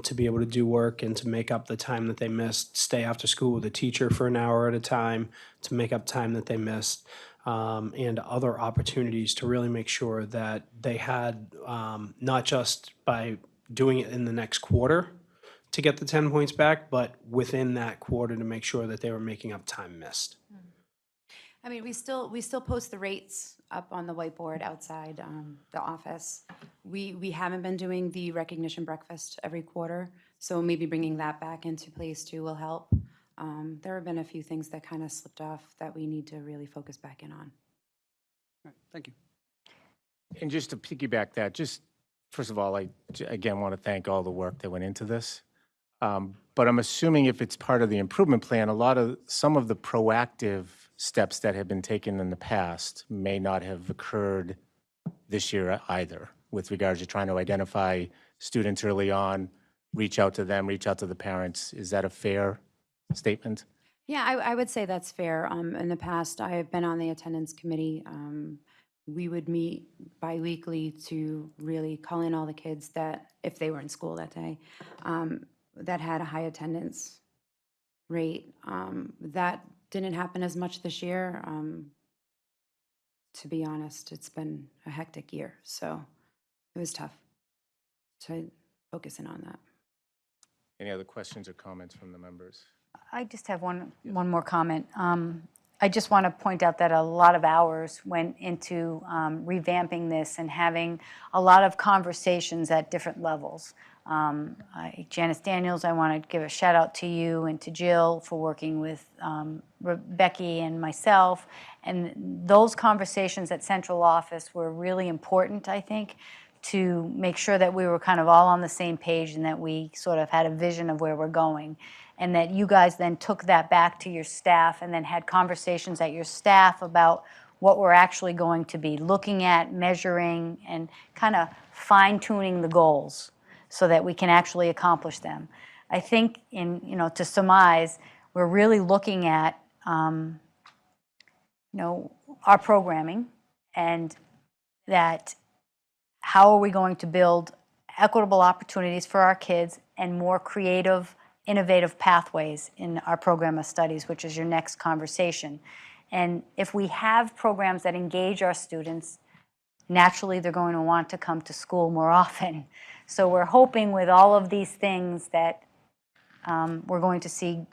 to be able to do work and to make up the time that they missed, stay after school with a teacher for an hour at a time to make up time that they missed, and other opportunities to really make sure that they had, not just by doing it in the next quarter to get the 10 points back, but within that quarter to make sure that they were making up time missed. I mean, we still post the rates up on the whiteboard outside the office. We haven't been doing the recognition breakfast every quarter, so maybe bringing that back into place too will help. There have been a few things that kind of slipped off that we need to really focus back in on. All right, thank you. And just to piggyback that, just first of all, again want to thank all the work that went into this. But I'm assuming if it's part of the improvement plan, some of the proactive steps that have been taken in the past may not have occurred this year either, with regards to trying to identify students early on, reach out to them, reach out to the parents. Is that a fair statement? Yeah, I would say that's fair. In the past, I have been on the attendance committee. We would meet biweekly to really call in all the kids that, if they were in school that day, that had a high attendance rate. That didn't happen as much this year. To be honest, it's been a hectic year, so it was tough to focus in on that. Any other questions or comments from the members? I just have one more comment. I just want to point out that a lot of hours went into revamping this and having a lot of conversations at different levels. Janice Daniels, I want to give a shout out to you and to Jill for working with Becky and myself. And those conversations at central office were really important, I think, to make sure that we were kind of all on the same page and that we sort of had a vision of where we're going. And that you guys then took that back to your staff and then had conversations at your staff about what we're actually going to be looking at, measuring, and kind of fine-tuning the goals so that we can actually accomplish them. I think, to surmise, we're really looking at, our programming and that how are we going to build equitable opportunities for our kids and more creative, innovative pathways in our program of studies, which is your next conversation. And if we have programs that engage our students, naturally they're going to want to come to school more often. So we're hoping with all of these things that we're going to see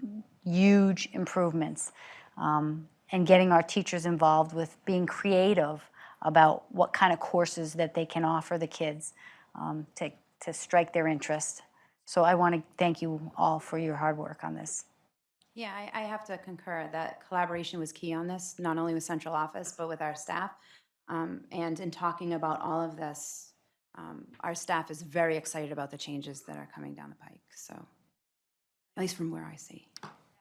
huge improvements and getting our teachers involved with being creative about what kind of courses that they can offer the kids to strike their interest. So I want to thank you all for your hard work on this. Yeah, I have to concur that collaboration was key on this, not only with central office, but with our staff. And in talking about all of this, our staff is very excited about the changes that are coming down the pike. So, at least from where I see.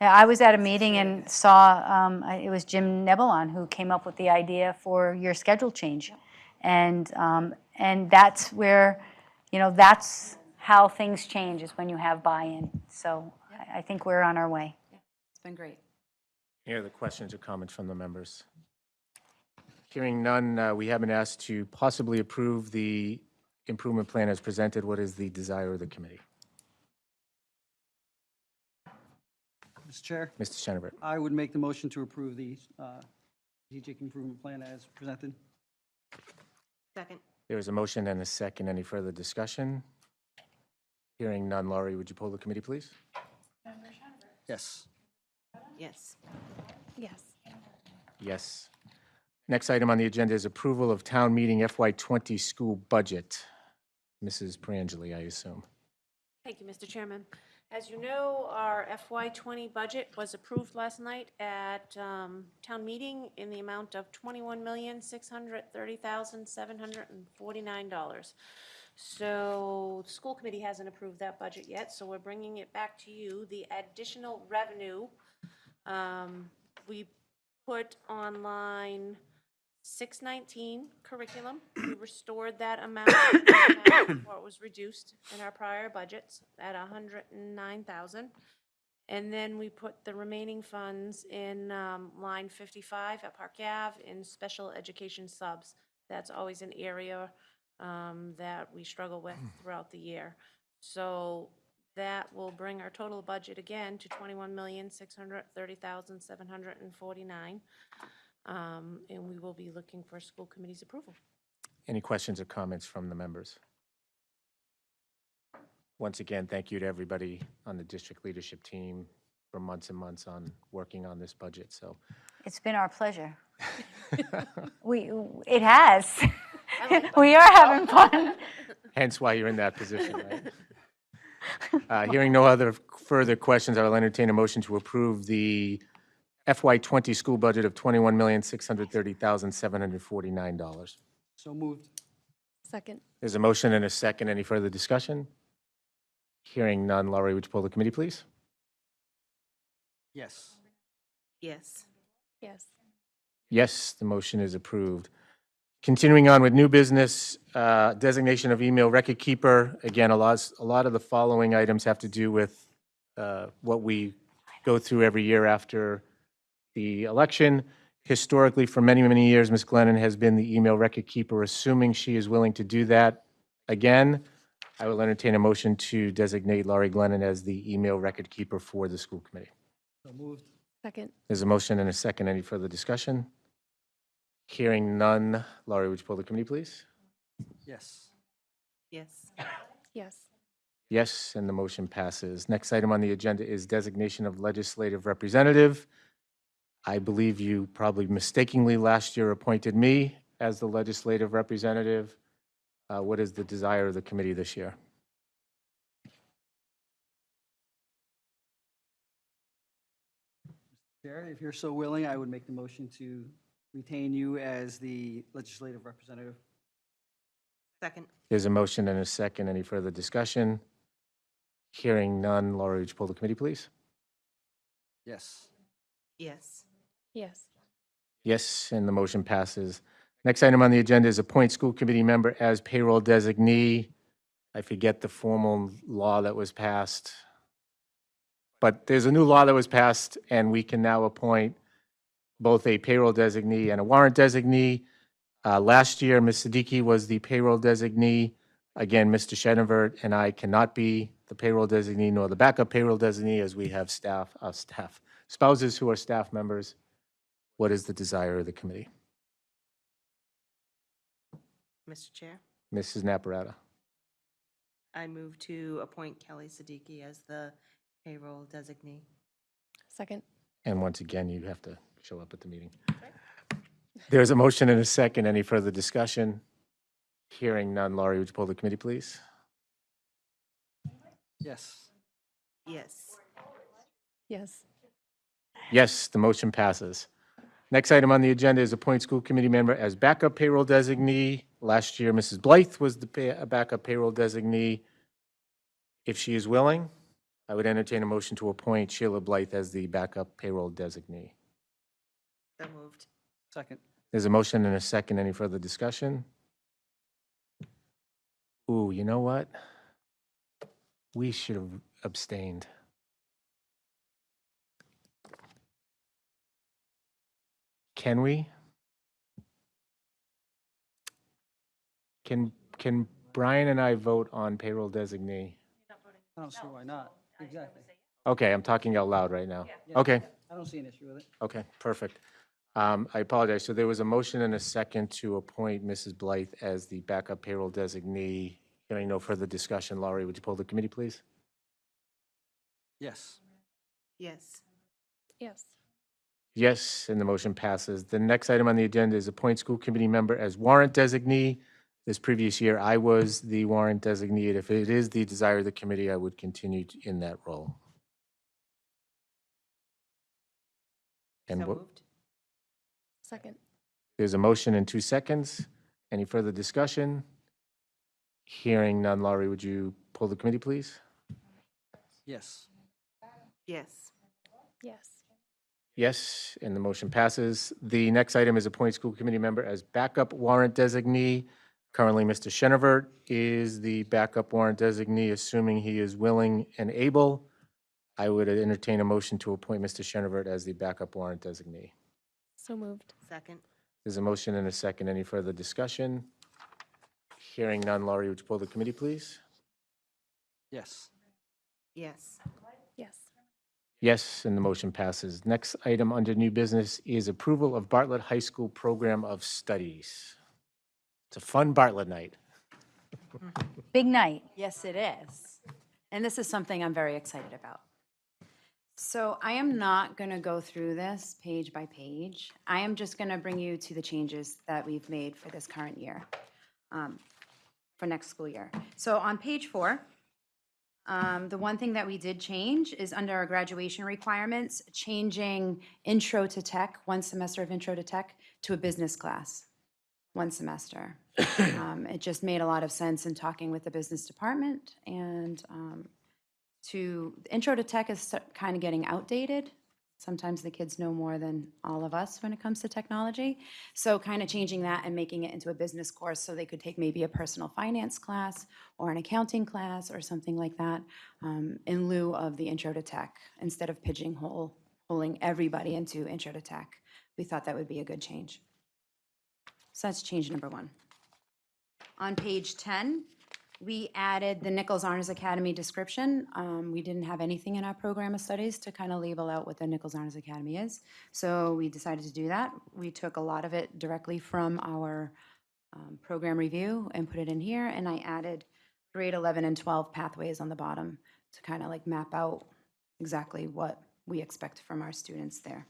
Yeah, I was at a meeting and saw, it was Jim Nebelon who came up with the idea for your schedule change. And that's where, that's how things change, is when you have buy-in. So I think we're on our way. Yeah, it's been great. Any other questions or comments from the members? Hearing none, we have been asked to possibly approve the improvement plan as presented. What is the desire of the committee? Mr. Chair, Mr. Schoenberg. I would make the motion to approve the strategic improvement plan as presented. Second. There is a motion and a second. Any further discussion? Hearing none, Laurie, would you poll the committee, please? Yes. Yes. Yes. Yes. Next item on the agenda is approval of town meeting FY20 school budget. Mrs. Perangeli, I assume. Thank you, Mr. Chairman. As you know, our FY20 budget was approved last night at town meeting in the amount of $21,630,749. So the school committee hasn't approved that budget yet, so we're bringing it back to you. The additional revenue, we put on line 619 curriculum. We restored that amount before it was reduced in our prior budgets at $109,000. And then we put the remaining funds in line 55 at Park Ave in special education subs. That's always an area that we struggle with throughout the year. So that will bring our total budget again to $21,630,749. And we will be looking for school committee's approval. Any questions or comments from the members? Once again, thank you to everybody on the district leadership team for months and months on working on this budget. So It's been our pleasure. It has. We are having fun. Hence why you're in that position, right? Hearing no other further questions, I will entertain a motion to approve the FY20 school budget of $21,630,749. So moved. Second. There's a motion and a second. Any further discussion? Hearing none. Laurie, would you poll the committee, please? Yes. Yes. Yes. Yes, the motion is approved. Continuing on with new business, designation of email record keeper. Again, a lot of the following items have to do with what we go through every year after the election. Historically, for many, many years, Ms. Glennon has been the email record keeper. Assuming she is willing to do that again, I will entertain a motion to designate Laurie Glennon as the email record keeper for the school committee. So moved. Second. There's a motion and a second. Any further discussion? Hearing none. Laurie, would you poll the committee, please? Yes. Yes. Yes. Yes, and the motion passes. Next item on the agenda is designation of legislative representative. I believe you probably mistakenly last year appointed me as the legislative representative. What is the desire of the committee this year? Chair, if you're so willing, I would make the motion to retain you as the legislative representative. Second. There's a motion and a second. Any further discussion? Hearing none. Laurie, would you poll the committee, please? Yes. Yes. Yes. Yes, and the motion passes. Next item on the agenda is appoint school committee member as payroll designee. I forget the formal law that was passed, but there's a new law that was passed, and we can now appoint both a payroll designee and a warrant designee. Last year, Ms. Siddiqui was the payroll designee. Again, Mr. Schenevert and I cannot be the payroll designee nor the backup payroll designee, as we have spouses who are staff members. What is the desire of the committee? Mr. Chair, Mrs. Naparata. I move to appoint Kelly Siddiqui as the payroll designee. Second. And once again, you have to show up at the meeting. There's a motion and a second. Any further discussion? Hearing none. Laurie, would you poll the committee, please? Yes. Yes. Yes. Yes, the motion passes. Next item on the agenda is appoint school committee member as backup payroll designee. Last year, Mrs. Blythe was the backup payroll designee. If she is willing, I would entertain a motion to appoint Sheila Blythe as the backup payroll designee. So moved. Second. There's a motion and a second. Any further discussion? Ooh, you know what? We should have abstained. Can we? Can Brian and I vote on payroll designee? I don't see why not. Exactly. Okay, I'm talking out loud right now. Okay, I don't see an issue with it. okay, perfect. I apologize. So there was a motion and a second to appoint Mrs. Blythe as the backup payroll designee. Hearing no further discussion, Laurie, would you poll the committee, please? Yes. Yes. Yes. Yes, and the motion passes. The next item on the agenda is appoint school committee member as warrant designee. This previous year, I was the warrant designee. If it is the desire of the committee, I would continue in that role. So And moved. Second. there's a motion in 2 seconds. Any further discussion? Hearing none, Laurie, would you poll the committee, please? Yes. Yes. Yes. Yes, and the motion passes. The next item is appoint school committee member as backup warrant designee. Currently, Mr. Schenevert is the backup warrant designee, assuming he is willing and able. I would entertain a motion to appoint Mr. Schenevert as the backup warrant designee. So moved. Second. There's a motion and a second. Any further discussion? Hearing none, Laurie, would you poll the committee, please? Yes. Yes. Yes. Yes, and the motion passes. Next item under new business is approval of Bartlett High School Program of Studies. It's a fun Bartlett night. Big night. Yes, it is. And this is something I'm very excited about. So I am not going to go through this page by page. I am just going to bring you to the changes that we've made for this current year, for next school year. So on page 4, the one thing that we did change is under our graduation requirements, changing intro to tech, 1 semester of intro to tech, to a business class, 1 semester. It just made a lot of sense in talking with the business department, and intro to tech is kind of getting outdated. Sometimes the kids know more than all of us when it comes to technology. So kind of changing that and making it into a business course so they could take maybe a personal finance class or an accounting class or something like that in lieu of the intro to tech, instead of pigeonholing everybody into intro to tech. We thought that would be a good change. So that's change number 1. On page 10, we added the Nichols Honors Academy description. We didn't have anything in our program of studies to kind of label out what the Nichols Honors Academy is. So we decided to do that. We took a lot of it directly from our program review and put it in here. And I added grade 11 and 12 pathways on the bottom to kind of like map out exactly what we expect from our students there.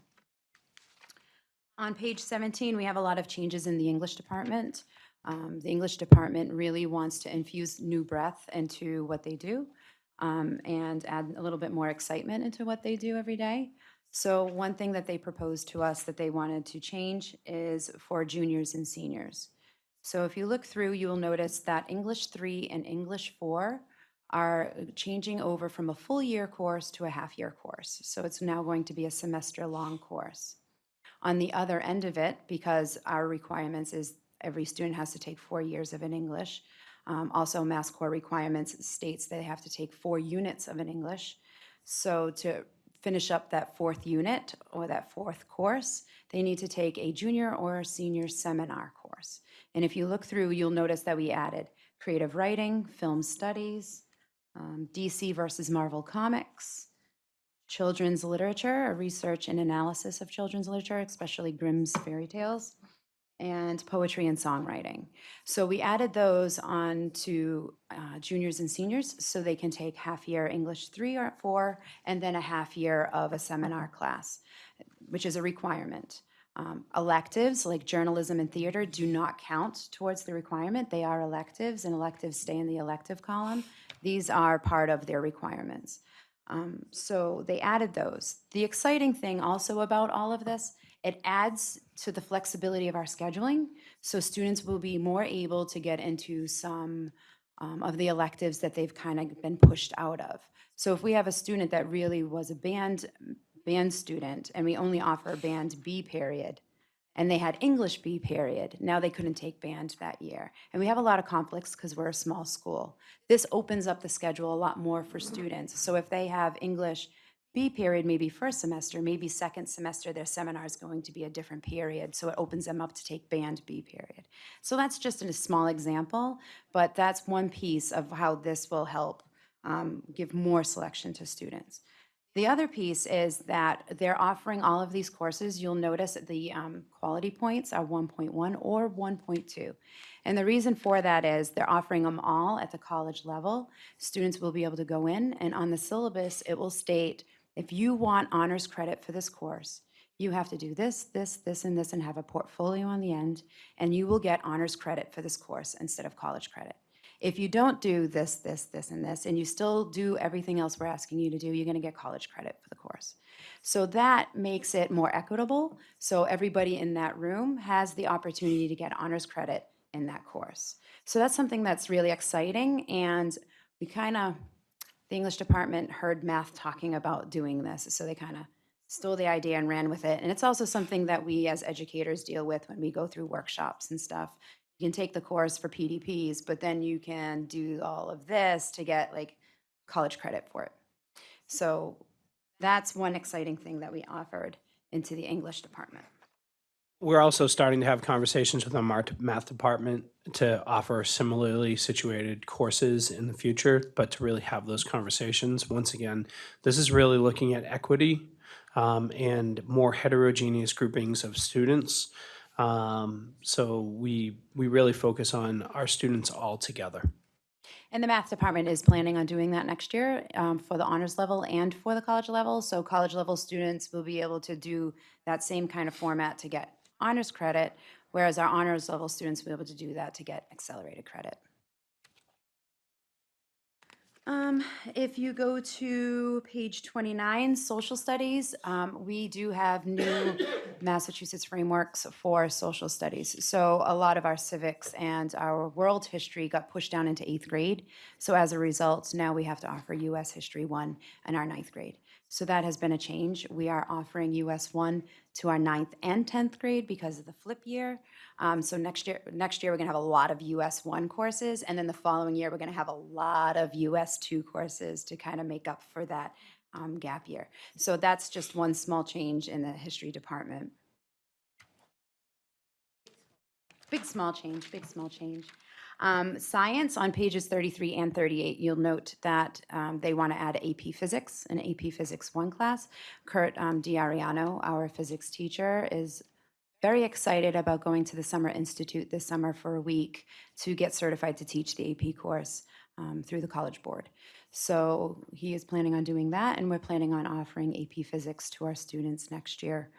On page 17, we have a lot of changes in the English department. The English department really wants to infuse new breath into what they do and add a little bit more excitement into what they do every day. So one thing that they proposed to us that they wanted to change is for juniors and seniors. So if you look through, you will notice that English 3 and English 4 are changing over from a full year course to a half-year course. So it's now going to be a semester-long course. On the other end of it, because our requirements is every student has to take 4 years of an English. Also, Mass Core requirements states they have to take 4 units of an English. So to finish up that 4th unit or that 4th course, they need to take a junior or senior seminar course. And if you look through, you'll notice that we added creative writing, film studies, DC versus Marvel Comics, children's literature, a research and analysis of children's literature, especially Grimm's fairy tales, and poetry and songwriting. So we added those on to juniors and seniors so they can take half-year English 3 or 4 and then a half-year of a seminar class, which is a requirement. Electives like journalism and theater do not count towards the requirement. They are electives, and electives stay in the elective column. These are part of their requirements. So they added those. The exciting thing also about all of this, it adds to the flexibility of our scheduling, so students will be more able to get into some of the electives that they've kind of been pushed out of. So if we have a student that really was a band student and we only offer band B period, and they had English B period, now they couldn't take band that year. And we have a lot of conflicts because we're a small school. This opens up the schedule a lot more for students. So if they have English B period, maybe first semester, maybe second semester, their seminar is going to be a different period. So it opens them up to take band B period. So that's just a small example, but that's one piece of how this will help give more selection to students. The other piece is that they're offering all of these courses. You'll notice that the quality points are 1.1 or 1.2. And the reason for that is they're offering them all at the college level. Students will be able to go in, and on the syllabus, it will state, if you want honors credit for this course, you have to do this, this, this, and this, and have a portfolio on the end, and you will get honors credit for this course instead of college credit. If you don't do this, this, this, and this, and you still do everything else we're asking you to do, you're going to get college credit for the course. So that makes it more equitable. So everybody in that room has the opportunity to get honors credit in that course. So that's something that's really exciting. And we the English department heard math talking about doing this. So they kind of stole the idea and ran with it. And it's also something that we as educators deal with when we go through workshops and stuff. You can take the course for PDPs, but then you can do all of this to get like college credit for it. So that's one exciting thing that we offered into the English department. We're also starting to have conversations with our math department to offer similarly situated courses in the future, but to really have those conversations. Once again, this is really looking at equity and more heterogeneous groupings of students. So we really focus on our students all together. And the math department is planning on doing that next year for the honors level and for the college level. So college level students will be able to do that same kind of format to get honors credit, whereas our honors level students will be able to do that to get accelerated credit. If you go to page 29, social studies, we do have new Massachusetts frameworks for social studies. So a lot of our civics and our world history got pushed down into 8th grade. So as a result, now we have to offer US History 1 in our 9th grade. So that has been a change. We are offering US 1 to our 9th and 10th grade because of the flip year. So next year we're gonna have a lot of US 1 courses, and then the following year, we're gonna have a lot of US 2 courses to kind of make up for that gap year. So that's just one small change in the history department. Big, small change, big, small change. Science on pages 33 and 38, you'll note that they want to add AP Physics, an AP Physics 1 class. Kurt Diariano, our physics teacher, is very excited about going to the Summer Institute this summer for a week to get certified to teach the AP course through the College Board. So he is planning on doing that, and we're planning on offering AP Physics to our students next year.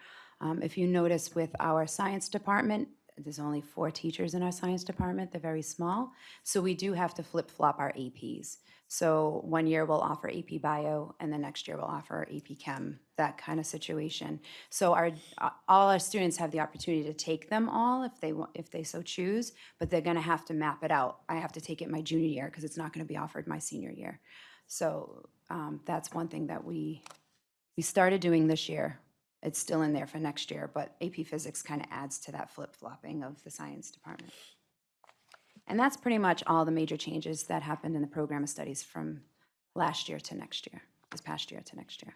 If you notice with our science department, there's only 4 teachers in our science department. They're very small. So we do have to flip-flop our APs. So one year we'll offer AP Bio, and the next year we'll offer AP Chem, that kind of situation. So all our students have the opportunity to take them all if they so choose, but they're going to have to map it out. I have to take it my junior year because it's not going to be offered my senior year. So that's one thing that we started doing this year. It's still in there for next year, but AP Physics kind of adds to that flip-flopping of the science department. And that's pretty much all the major changes that happened in the program of studies from last year to next year, this past year to next year.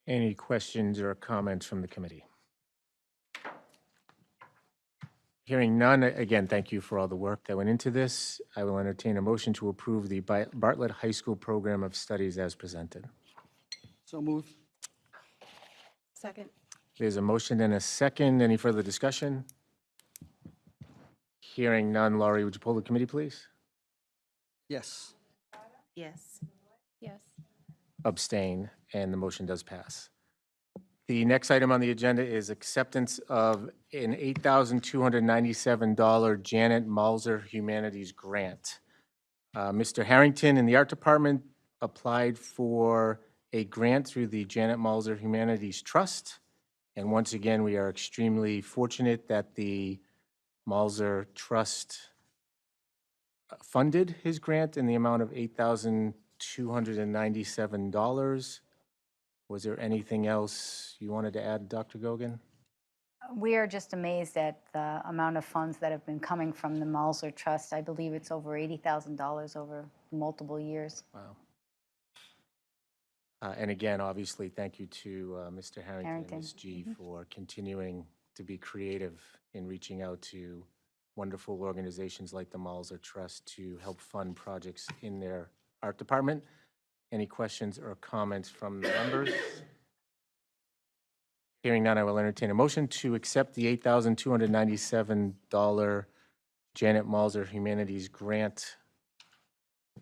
Any questions or comments from the committee? Hearing none, again, thank you for all the work that went into this. I will entertain a motion to approve the Bartlett High School Program of Studies as presented. So moved. Second. There's a motion and a second. Any further discussion? Hearing none, Laurie, would you poll the committee, please? Yes. Yes. Yes. Abstain, and the motion does pass. The next item on the agenda is acceptance of an $8,297 Janet Malzer Humanities Grant. Mr. Harrington in the Art Department applied for a grant through the Janet Malzer Humanities Trust. And once again, we are extremely fortunate that the Malzer Trust funded his grant in the amount of $8,297. Was there anything else you wanted to add, Dr. Gogan? We are just amazed at the amount of funds that have been coming from the Malzer Trust. I believe it's over $80,000 over multiple years. Wow. And again, obviously, thank you to Mr. Harrington and Ms. G for continuing to be creative in reaching out to wonderful organizations like the Malzer Trust to help fund projects in their art department. Any questions or comments from the members? Hearing none, I will entertain a motion to accept the $8,297 Janet Malzer Humanities Grant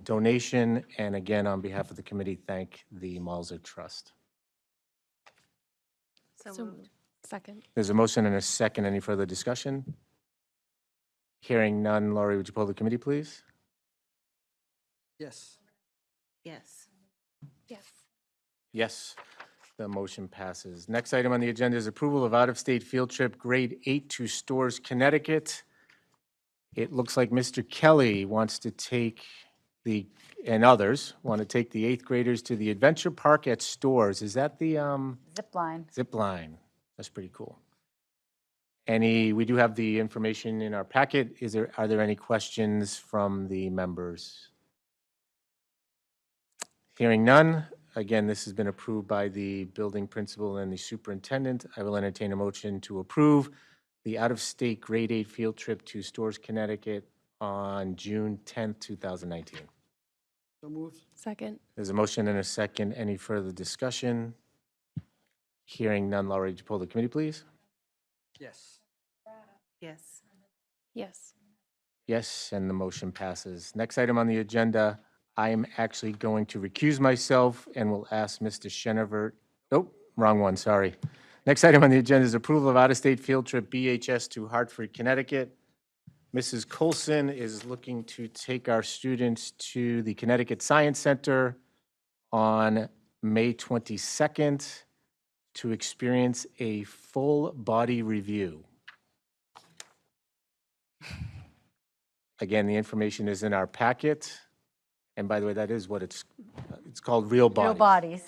donation, and again, on behalf of the committee, thank the Malzer Trust. So So moved. moved. Second. There's a motion and a second. Any further discussion? Hearing none, Laurie, would you poll the committee, please? Yes. Yes. Yes. Yes, the motion passes. Next item on the agenda is approval of out-of-state field trip grade 8 to Stores, Connecticut. It looks like Mr. Kelly wants to take and others want to take the 8th graders to the adventure park at Stores. Is that the Zip line. zip line? That's pretty cool. We do have the information in our packet. Are there any questions from the members? Hearing none. Again, this has been approved by the building principal and the superintendent. I will entertain a motion to approve the out-of-state grade 8 field trip to Stores, Connecticut on June 10th, 2019. So moved. Second. There's a motion and a second. Any further discussion? Hearing none, Laurie, would you poll the committee, please? Yes. Yes. Yes. Yes, and the motion passes. Next item on the agenda, I am actually going to recuse myself and will ask Mr. Shenevert, nope, wrong one, sorry. Next item on the agenda is approval of out-of-state field trip BHS to Hartford, Connecticut. Mrs. Colson is looking to take our students to the Connecticut Science Center on May 22nd to experience a full body review. Again, the information is in our packet. And by the way, that is what it's called, Real Bodies. Real bodies.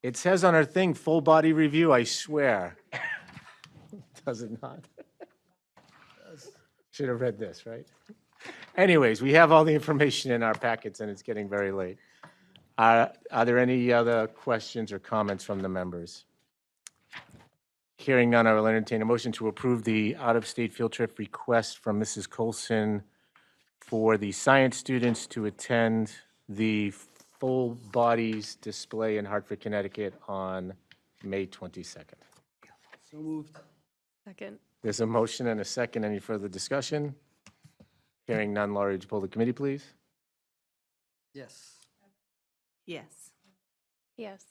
It says on our thing, full body review, I swear. Does it not? Should have read this, right? Anyways, we have all the information in our packets and it's getting very late. Are there any other questions or comments from the members? Hearing none, I will entertain a motion to approve the out-of-state field trip request from Mrs. Colson for the science students to attend the full bodies display in Hartford, Connecticut on May 22nd. So moved. Second. There's a motion and a second. Any further discussion? Hearing none, Laurie, would you poll the committee, please? Yes. Yes. Yes.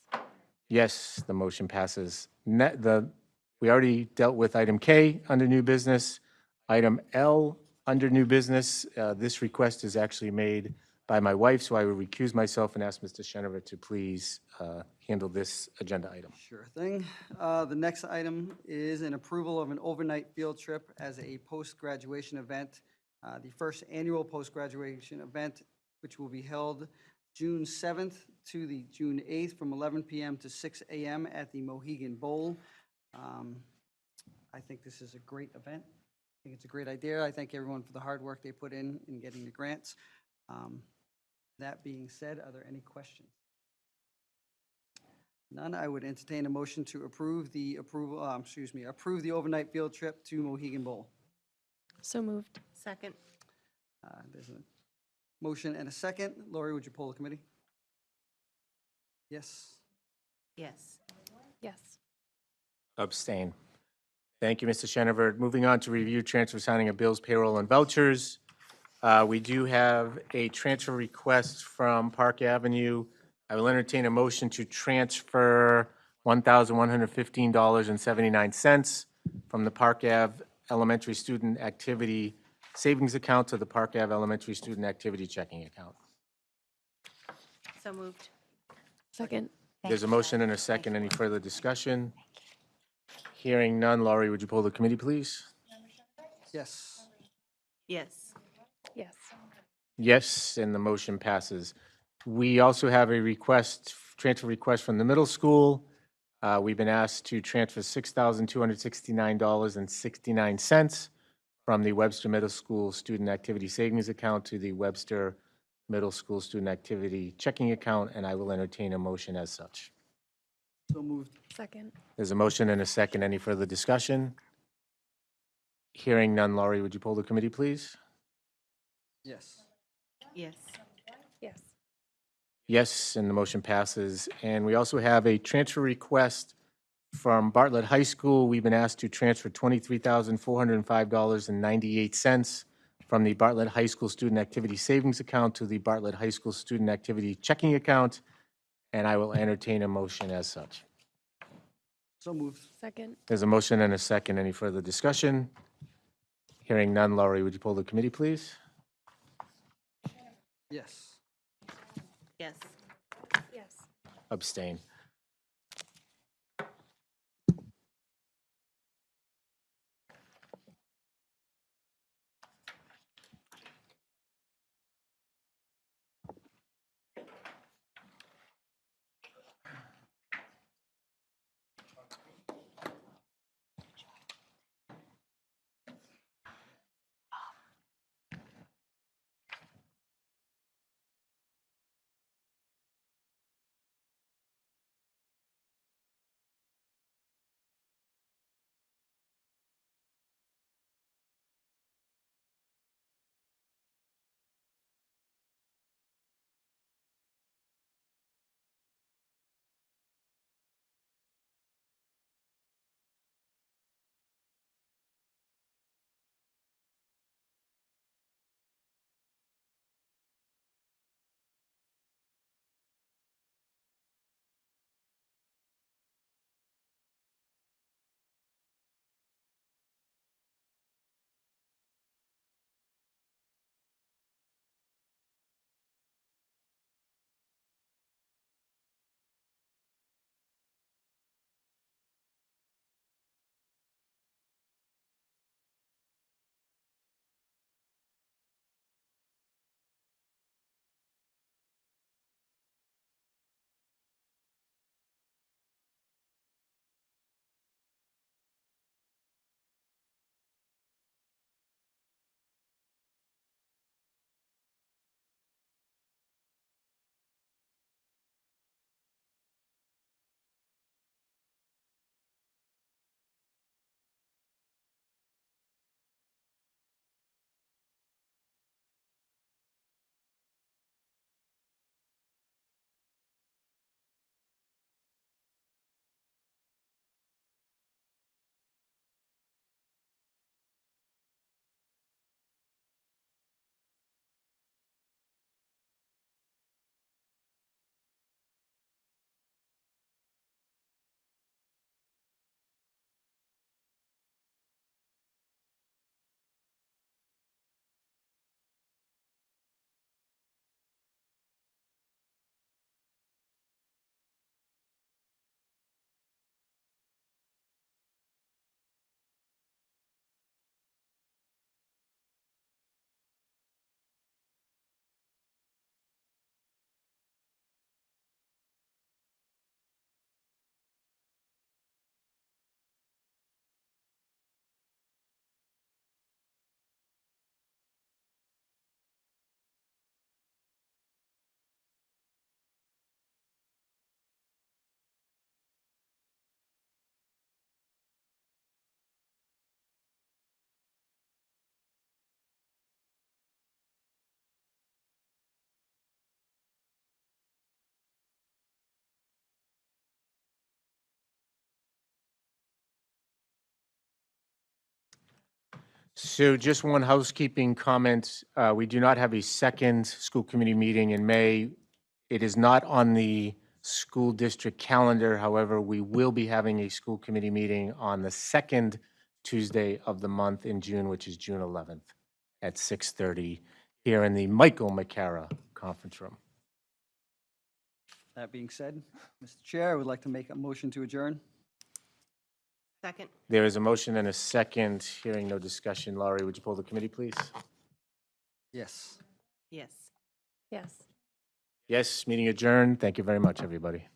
Yes, the motion passes. We already dealt with item K under new business. Item L under new business, this request is actually made by my wife, so I will recuse myself and ask Mr. Shenevert to please handle this agenda item. Sure thing. The next item is an approval of an overnight field trip as a post-graduation event. The first annual post-graduation event, which will be held June 7th to the June 8th from 11 p.m. to 6 a.m. at the Mohegan Bowl. I think this is a great event. I think it's a great idea. I thank everyone for the hard work they put in getting the grants. That being said, are there any questions? None. I would entertain a motion to approve the approve the overnight field trip to Mohegan Bowl. So moved. Second. There's a motion and a second. Lori, would you poll the committee? Yes. Yes. Yes. Abstain. Thank you, Mr. Shenevert. Moving on to review transfer signing of bills, payroll, and vouchers. We do have a transfer request from Park Avenue. I will entertain a motion to transfer $1,115.79 from the Park Ave Elementary Student Activity Savings Account to the Park Ave Elementary Student Activity Checking Account. So moved. Second. There's a motion and a second. Any further discussion? Hearing none, Laurie, would you poll the committee, please? Yes. Yes. Yes. Yes, and the motion passes. We also have a transfer request from the middle school. We've been asked to transfer $6,269.69 from the Webster Middle School Student Activity Savings Account to the Webster Middle School Student Activity Checking Account, and I will entertain a motion as such. So moved. Second. There's a motion and a second. Any further discussion? Hearing none, Laurie, would you poll the committee, please? Yes. Yes. Yes. Yes, and the motion passes. And we also have a transfer request from Bartlett High School. We've been asked to transfer $23,405.98 from the Bartlett High School Student Activity Savings Account to the Bartlett High School Student Activity Checking Account, and I will entertain a motion as such. So moved. Second. There's a motion and a second. Any further discussion? Hearing none, Laurie, would you poll the committee, please? Yes. Yes. Yes. Abstain. So just one housekeeping comment. We do not have a second school committee meeting in May. It is not on the school district calendar. However, we will be having a school committee meeting on the second Tuesday of the month in June, which is June 11th at 6:30 here in the Michael McCara Conference Room. That being said, Mr. Chair, I would like to make a motion to adjourn. Second. There is a motion and a second. Hearing no discussion. Laurie, would you pull the committee, please? Yes. Yes. Yes. Yes, meeting adjourned. Thank you very much, everybody.